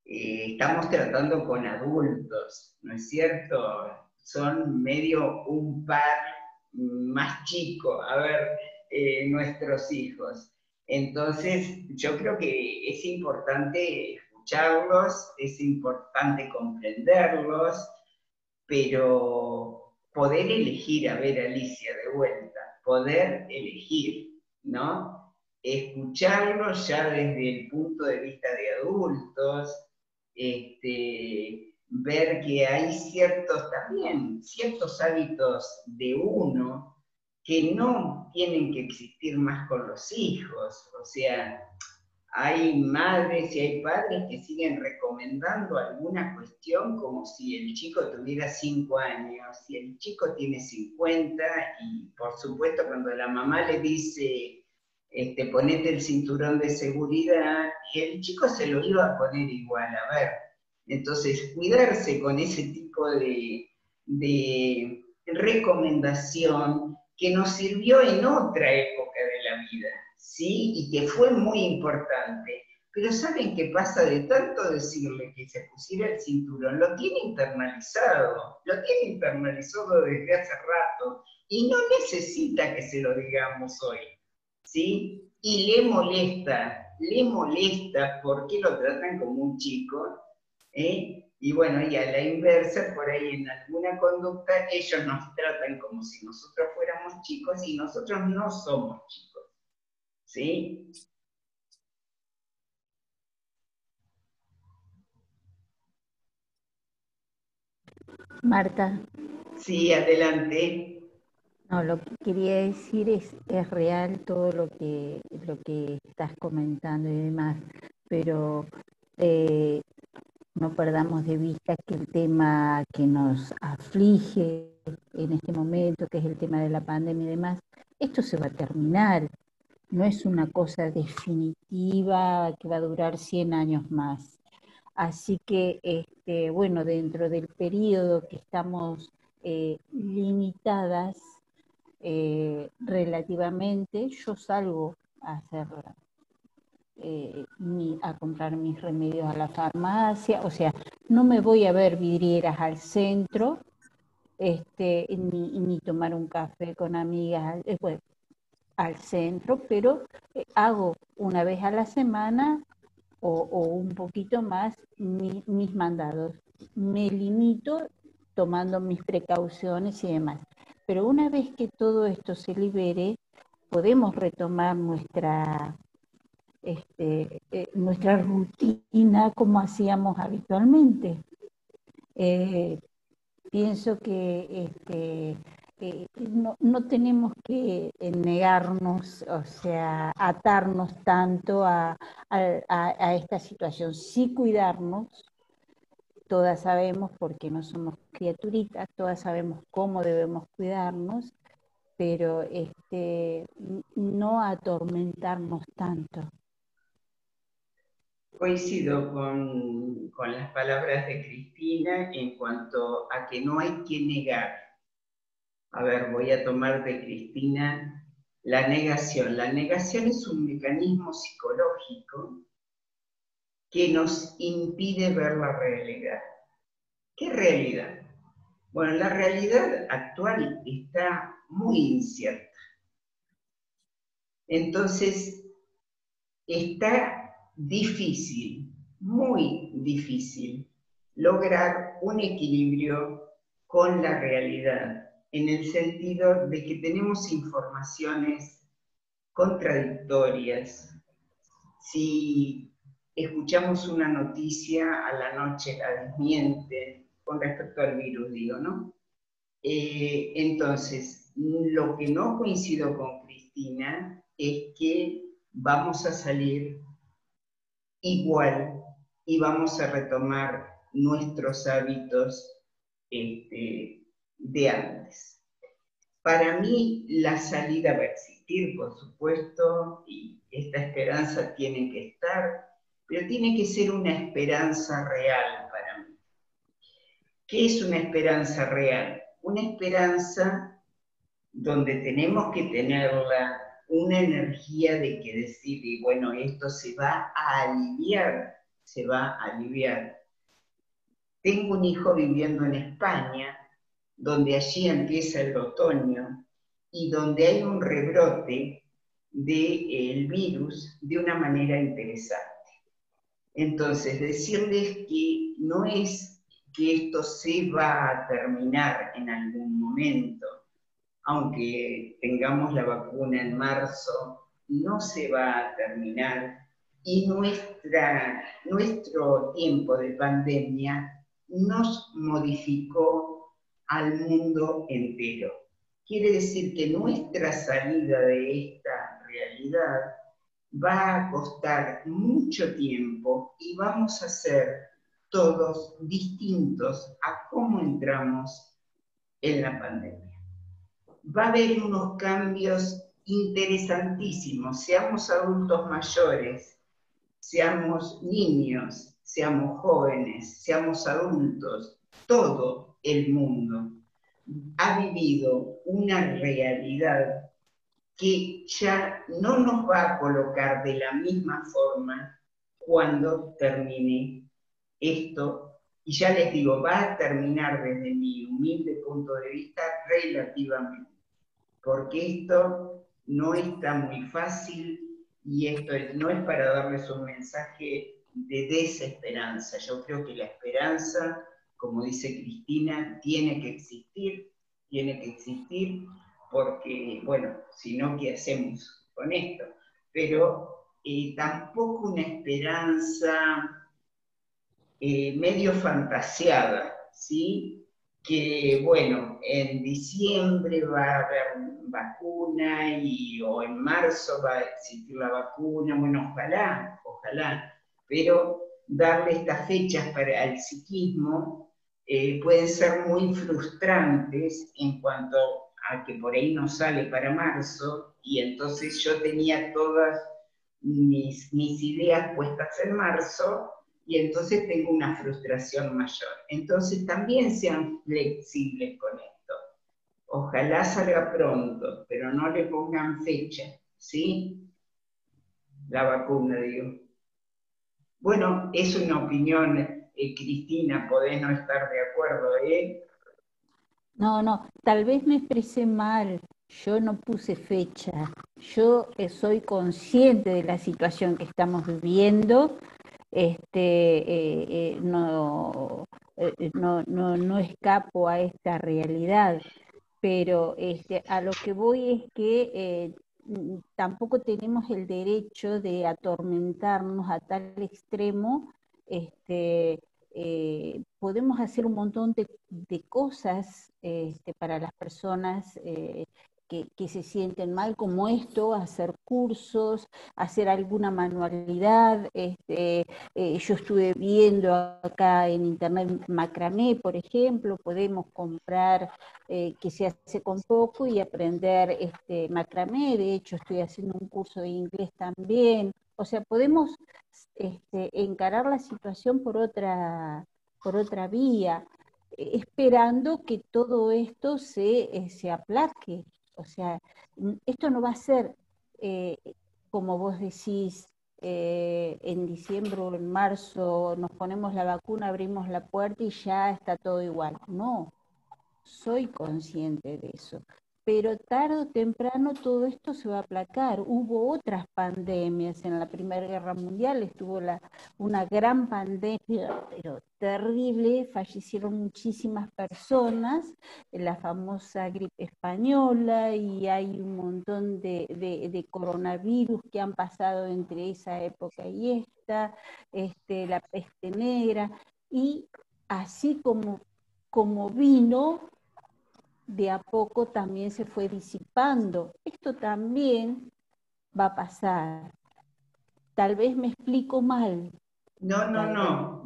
estamos tratando con adultos, ¿no es cierto? Son medio un par más chico, nuestros hijos. Entonces, yo creo que es importante escucharlos, es importante comprenderlos, pero poder elegir, a ver, Alicia, de vuelta, poder elegir, ¿no? Escucharlos ya desde el punto de vista de adultos, ver que hay ciertos hábitos de uno que no tienen que existir más con los hijos, o sea, hay madres y hay padres que siguen recomendando alguna cuestión como si el chico tuviera 5 años, si el chico tiene 50, y por supuesto cuando la mamá le dice, ponete el cinturón de seguridad, el chico se lo iba a poner igual, a ver. Entonces, cuidarse con ese tipo de recomendación que nos sirvió en otra época de la vida, ¿sí? Y que fue muy importante. Pero ¿saben qué pasa? De tanto decirle que se pusiera el cinturón, lo tiene internalizado desde hace rato, y no necesita que se lo digamos hoy, ¿sí? Y le molesta porque lo tratan como un chico, y bueno, y a la inversa, por ahí en alguna conducta, ellos nos tratan como si nosotros fuéramos chicos y nosotros no somos chicos. ¿Sí? Marta. Sí, adelante. No, lo que quería decir es real todo lo que estás comentando y demás, pero no perdamos de vista que el tema que nos aflige en este momento, que es el tema de la pandemia y demás, esto se va a terminar. No es una cosa definitiva que va a durar 100 años más. Así que, bueno, dentro del periodo que estamos limitadas, relativamente, yo salgo a hacer a comprar mis remedios a la farmacia, o sea, no me voy a ver vidrieras al centro, ni tomar un café con amigas, bueno, al centro, pero hago una vez a la semana o un poquito más mis mandados. Me limito tomando mis precauciones y demás. Pero una vez que todo esto se libere, podemos retomar nuestra rutina como hacíamos habitualmente. Pienso que no tenemos que negarnos, o sea, atarnos tanto a esta situación, sí cuidarnos. Todas sabemos, porque no somos criaturitas, todas sabemos cómo debemos cuidarnos, pero no atormentarnos tanto. Coincido con las palabras de Cristina en cuanto a que no hay que negar. A ver, voy a tomar de Cristina la negación. La negación es un mecanismo psicológico que nos impide ver la realidad. ¿Qué realidad? Bueno, la realidad actual está muy incierta. Entonces, está difícil, muy difícil, lograr un equilibrio con la realidad, en el sentido de que tenemos informaciones contradictorias. Si escuchamos una noticia, a la noche la desmiente, con respecto al virus, digo, ¿no? Entonces, lo que no coincido con Cristina es que vamos a salir igual y vamos a retomar nuestros hábitos de antes. Para mí la salida va a existir, por supuesto, y esta esperanza tiene que estar, pero tiene que ser una esperanza real para mí. ¿Qué es una esperanza real? Una esperanza donde tenemos que tenerla, una energía de que decir, y bueno, esto se va a aliviar, se va a aliviar. Tengo un hijo viviendo en España, donde allí empieza el otoño y donde hay un rebrote del virus de una manera interesante. Entonces, decirles que no es que esto se va a terminar en algún momento, aunque tengamos la vacuna en marzo, no se va a terminar y nuestro tiempo de pandemia nos modificó al mundo entero. Quiere decir que nuestra salida de esta realidad va a costar mucho tiempo y vamos a ser todos distintos a cómo entramos en la pandemia. Va a haber unos cambios interesantísimos, seamos adultos mayores, seamos niños, seamos jóvenes, seamos adultos, todo el mundo ha vivido una realidad que ya no nos va a colocar de la misma forma cuando termine esto. Y ya les digo, va a terminar desde mi humilde punto de vista relativamente, porque esto no está muy fácil y esto no es para darles un mensaje de desesperanza. Yo creo que la esperanza, como dice Cristina, tiene que existir porque, bueno, si no, ¿qué hacemos con esto? Pero tampoco una esperanza medio fantasiada, ¿sí? Que, bueno, en diciembre va a haber vacuna o en marzo va a existir la vacuna, bueno, ojalá, pero darle estas fechas para el psiquismo pueden ser muy frustrantes en cuanto a que por ahí no sale para marzo, y entonces yo tenía todas mis ideas puestas en marzo, y entonces tengo una frustración mayor. Entonces también sean flexibles con esto. Ojalá salga pronto, pero no le pongan fecha, ¿sí? La vacuna, digo. Bueno, es una opinión, Cristina, podés no estar de acuerdo, ¿eh? No, tal vez me expresé mal. Yo no puse fecha. Yo soy consciente de la situación que estamos viviendo. No escapo a esta realidad, pero a lo que voy es que tampoco tenemos el derecho de atormentarnos a tal extremo. Podemos hacer un montón de cosas para las personas que se sienten mal, como esto, hacer cursos, hacer alguna manualidad. Yo estuve viendo acá en internet macramé, por ejemplo, podemos comprar que se hace con poco y aprender macramé. De hecho, estoy haciendo un curso de inglés también. O sea, podemos encarar la situación por otra vía, esperando que todo esto se aplaque. O sea, esto no va a ser, como vos decís, en diciembre o en marzo nos ponemos la vacuna, abrimos la puerta y ya está todo igual. No, soy consciente de eso. Pero tarde o temprano todo esto se va a aplacar. Hubo otras pandemias. En la Primera Guerra Mundial estuvo una gran pandemia, pero terrible. Fallecieron muchísimas personas, la famosa gripe española, y hay un montón de coronavirus que han pasado entre esa época y esta, la peste negra. Y así como vino, de a poco también se fue disipando. Esto también va a pasar. Tal vez me explico mal. No,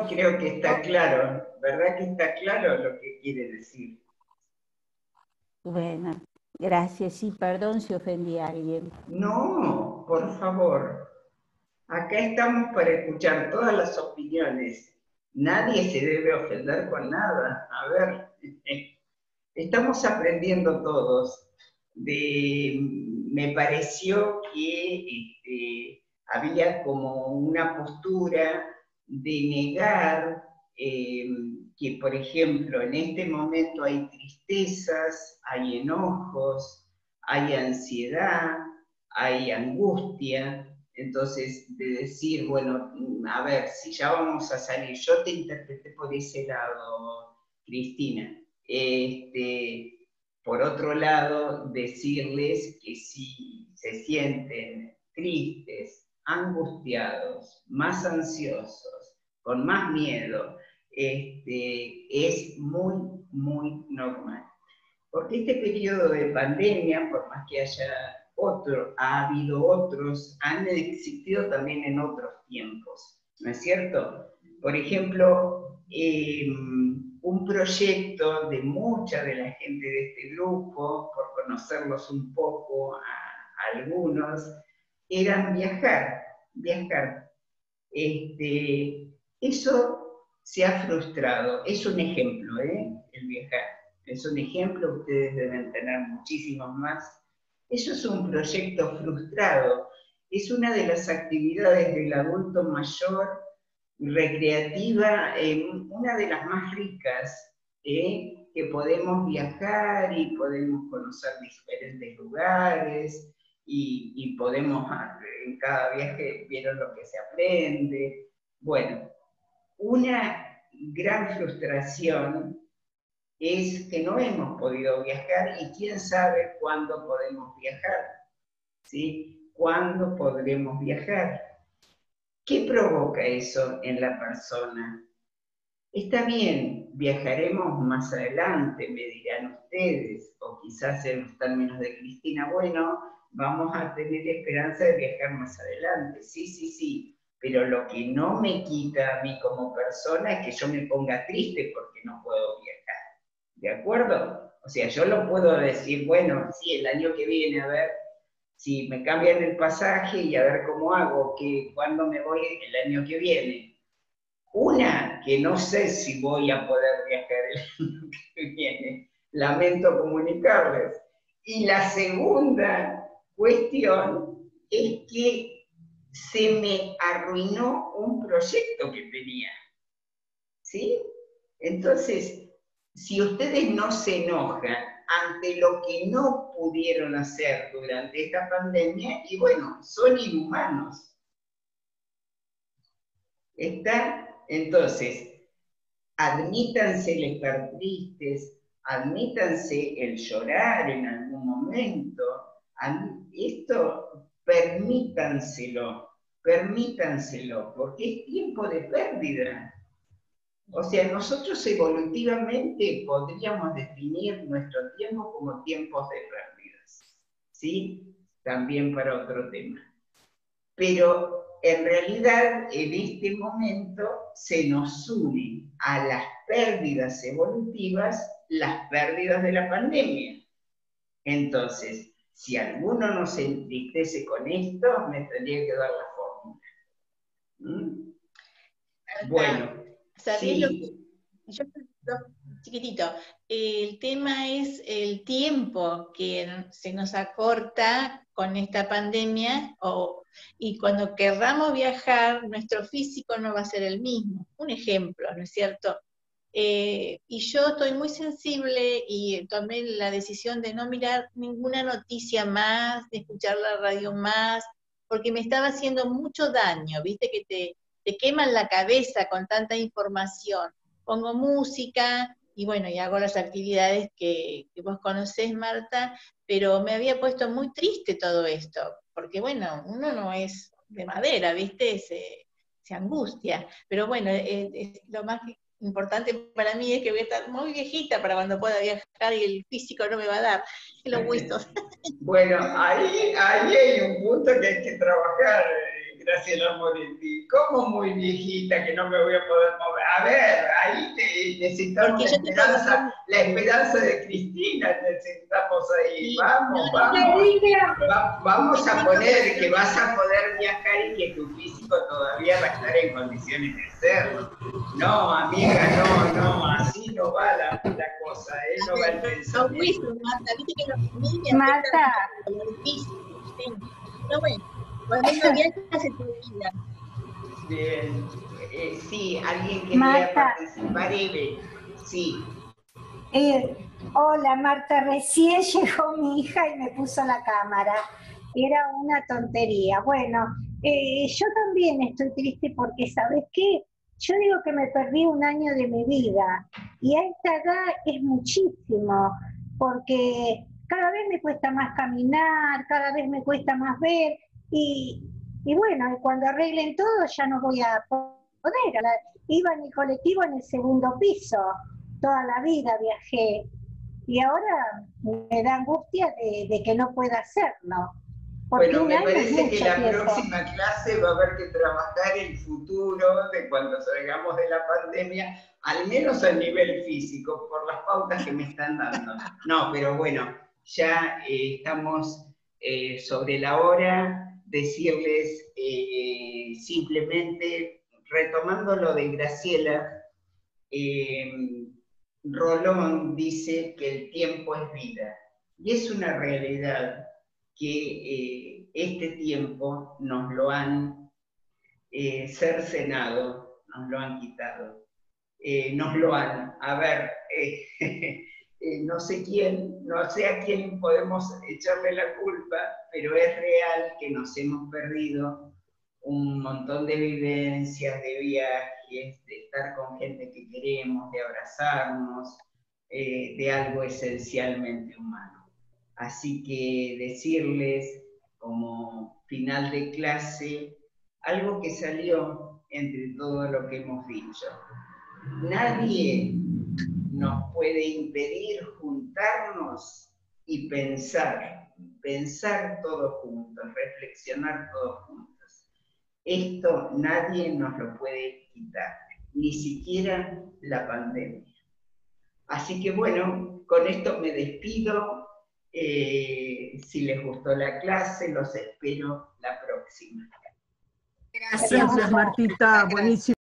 creo que está claro. ¿Verdad que está claro lo que quiere decir? Bueno, gracias y perdón si ofendí a alguien. No, por favor. Acá estamos para escuchar todas las opiniones. Nadie se debe ofender con nada. A ver, estamos aprendiendo todos. Me pareció que había como una postura de negar que, por ejemplo, en este momento hay tristezas, hay enojos, hay ansiedad, hay angustia. Entonces, de decir, bueno, a ver, si ya vamos a salir, yo te interpreté por ese lado, Cristina. Por otro lado, decirles que si se sienten tristes, angustiados, más ansiosos, con más miedo, es muy, muy normal. Porque este periodo de pandemia, por más que ha habido otros, han existido también en otros tiempos, ¿no es cierto? Por ejemplo, un proyecto de mucha de la gente de este grupo, por conocerlos un poco a algunos, eran viajar. Eso se ha frustrado, es un ejemplo, el viajar. Es un ejemplo, ustedes deben tener muchísimos más. Eso es un proyecto frustrado. Es una de las actividades del adulto mayor recreativa, una de las más ricas, que podemos viajar y podemos conocer diferentes lugares y podemos, en cada viaje, vieron lo que se aprende. Bueno, una gran frustración es que no hemos podido viajar y quién sabe cuándo podemos viajar, ¿sí? ¿Cuándo podremos viajar? ¿Qué provoca eso en la persona? Está bien, viajaremos más adelante, me dirán ustedes, o quizás en los términos de Cristina, bueno, vamos a tener esperanza de viajar más adelante, sí, pero lo que no me quita a mí como persona es que yo me ponga triste porque no puedo viajar, ¿de acuerdo? O sea, yo lo puedo decir, bueno, sí, el año que viene, a ver si me cambian el pasaje y a ver cómo hago, cuándo me voy el año que viene. Una, que no sé si voy a poder viajar el año que viene. lamento comunicarles. Y la segunda cuestión es que se me arruinó un proyecto que tenía, ¿sí? Entonces, si ustedes no se enojan ante lo que no pudieron hacer durante esta pandemia, y bueno, son inhumanos. ¿Está? Entonces, admítanse el estar tristes, admítanse el llorar en algún momento. Esto, permítanselo, porque es tiempo de pérdida. O sea, nosotros evolutivamente podríamos definir nuestro tiempo como tiempos de pérdidas, ¿sí? También para otro tema. Pero en realidad, en este momento, se nos une a las pérdidas evolutivas las pérdidas de la pandemia. Entonces, si alguno no se entristece con esto, me tendría que dar la fórmula. ¿Mm? Bueno, sí. Yo, chiquitito, el tema es el tiempo que se nos acorta con esta pandemia, y cuando querramos viajar, nuestro físico no va a ser el mismo. Un ejemplo, ¿no es cierto? Y yo estoy muy sensible y tomé la decisión de no mirar ninguna noticia más, de escuchar la radio más, porque me estaba haciendo mucho daño, viste que te queman la cabeza con tanta información. Pongo música y bueno, y hago las actividades que vos conocés, Marta, pero me había puesto muy triste todo esto, porque bueno, uno no es de madera, ¿viste? Se angustia, pero bueno, lo más importante para mí es que voy a estar muy viejita para cuando pueda viajar y el físico no me va a dar los huesos. Bueno, ahí hay un punto que hay que trabajar, Graciela Moretti. ¿Cómo muy viejita que no me voy a poder mover? A ver, ahí necesitamos la esperanza de Cristina, necesitamos ahí. Vamos a poner que vas a poder viajar y que tu físico todavía va a estar en condiciones de hacerlo. No, amiga, no, así no va la cosa, no va el pensamiento. Marta, pero bueno, cuando uno viaja se te olvida. Bien, sí, alguien quería participar, Eve, sí. Hola Marta, recién llegó mi hija y me puso la cámara. Era una tontería. Bueno, yo también estoy triste porque, ¿sabes qué? Yo digo que me perdí un año de mi vida y a esta edad es muchísimo, porque cada vez me cuesta más caminar, cada vez me cuesta más ver y bueno, cuando arreglen todo ya no voy a poder. Iba en el colectivo en el segundo piso, toda la vida viajé y ahora me da angustia de que no pueda hacerlo. Bueno, me parece que la próxima clase va a haber que trabajar el futuro de cuando salgamos de la pandemia, al menos a nivel físico, por las pautas que me están dando. No, pero bueno, ya estamos sobre la hora. Decirles simplemente, retomando lo de Graciela, Rolón dice que el tiempo es vida, y es una realidad que este tiempo nos lo han cercenado, nos lo han quitado, nos lo han, no sé a quién podemos echarle la culpa, pero es real que nos hemos perdido un montón de vivencias, de viajes, de estar con gente que queremos, de abrazarnos, de algo esencialmente humano. Así que decirles, como final de clase, algo que salió entre todo lo que hemos dicho. Nadie nos puede impedir juntarnos y pensar todos juntos, reflexionar todos juntos. Esto nadie nos lo puede quitar, ni siquiera la pandemia. Así que bueno, con esto me despido. Si les gustó la clase, los espero la próxima. Gracias, Martita. Buenísimo.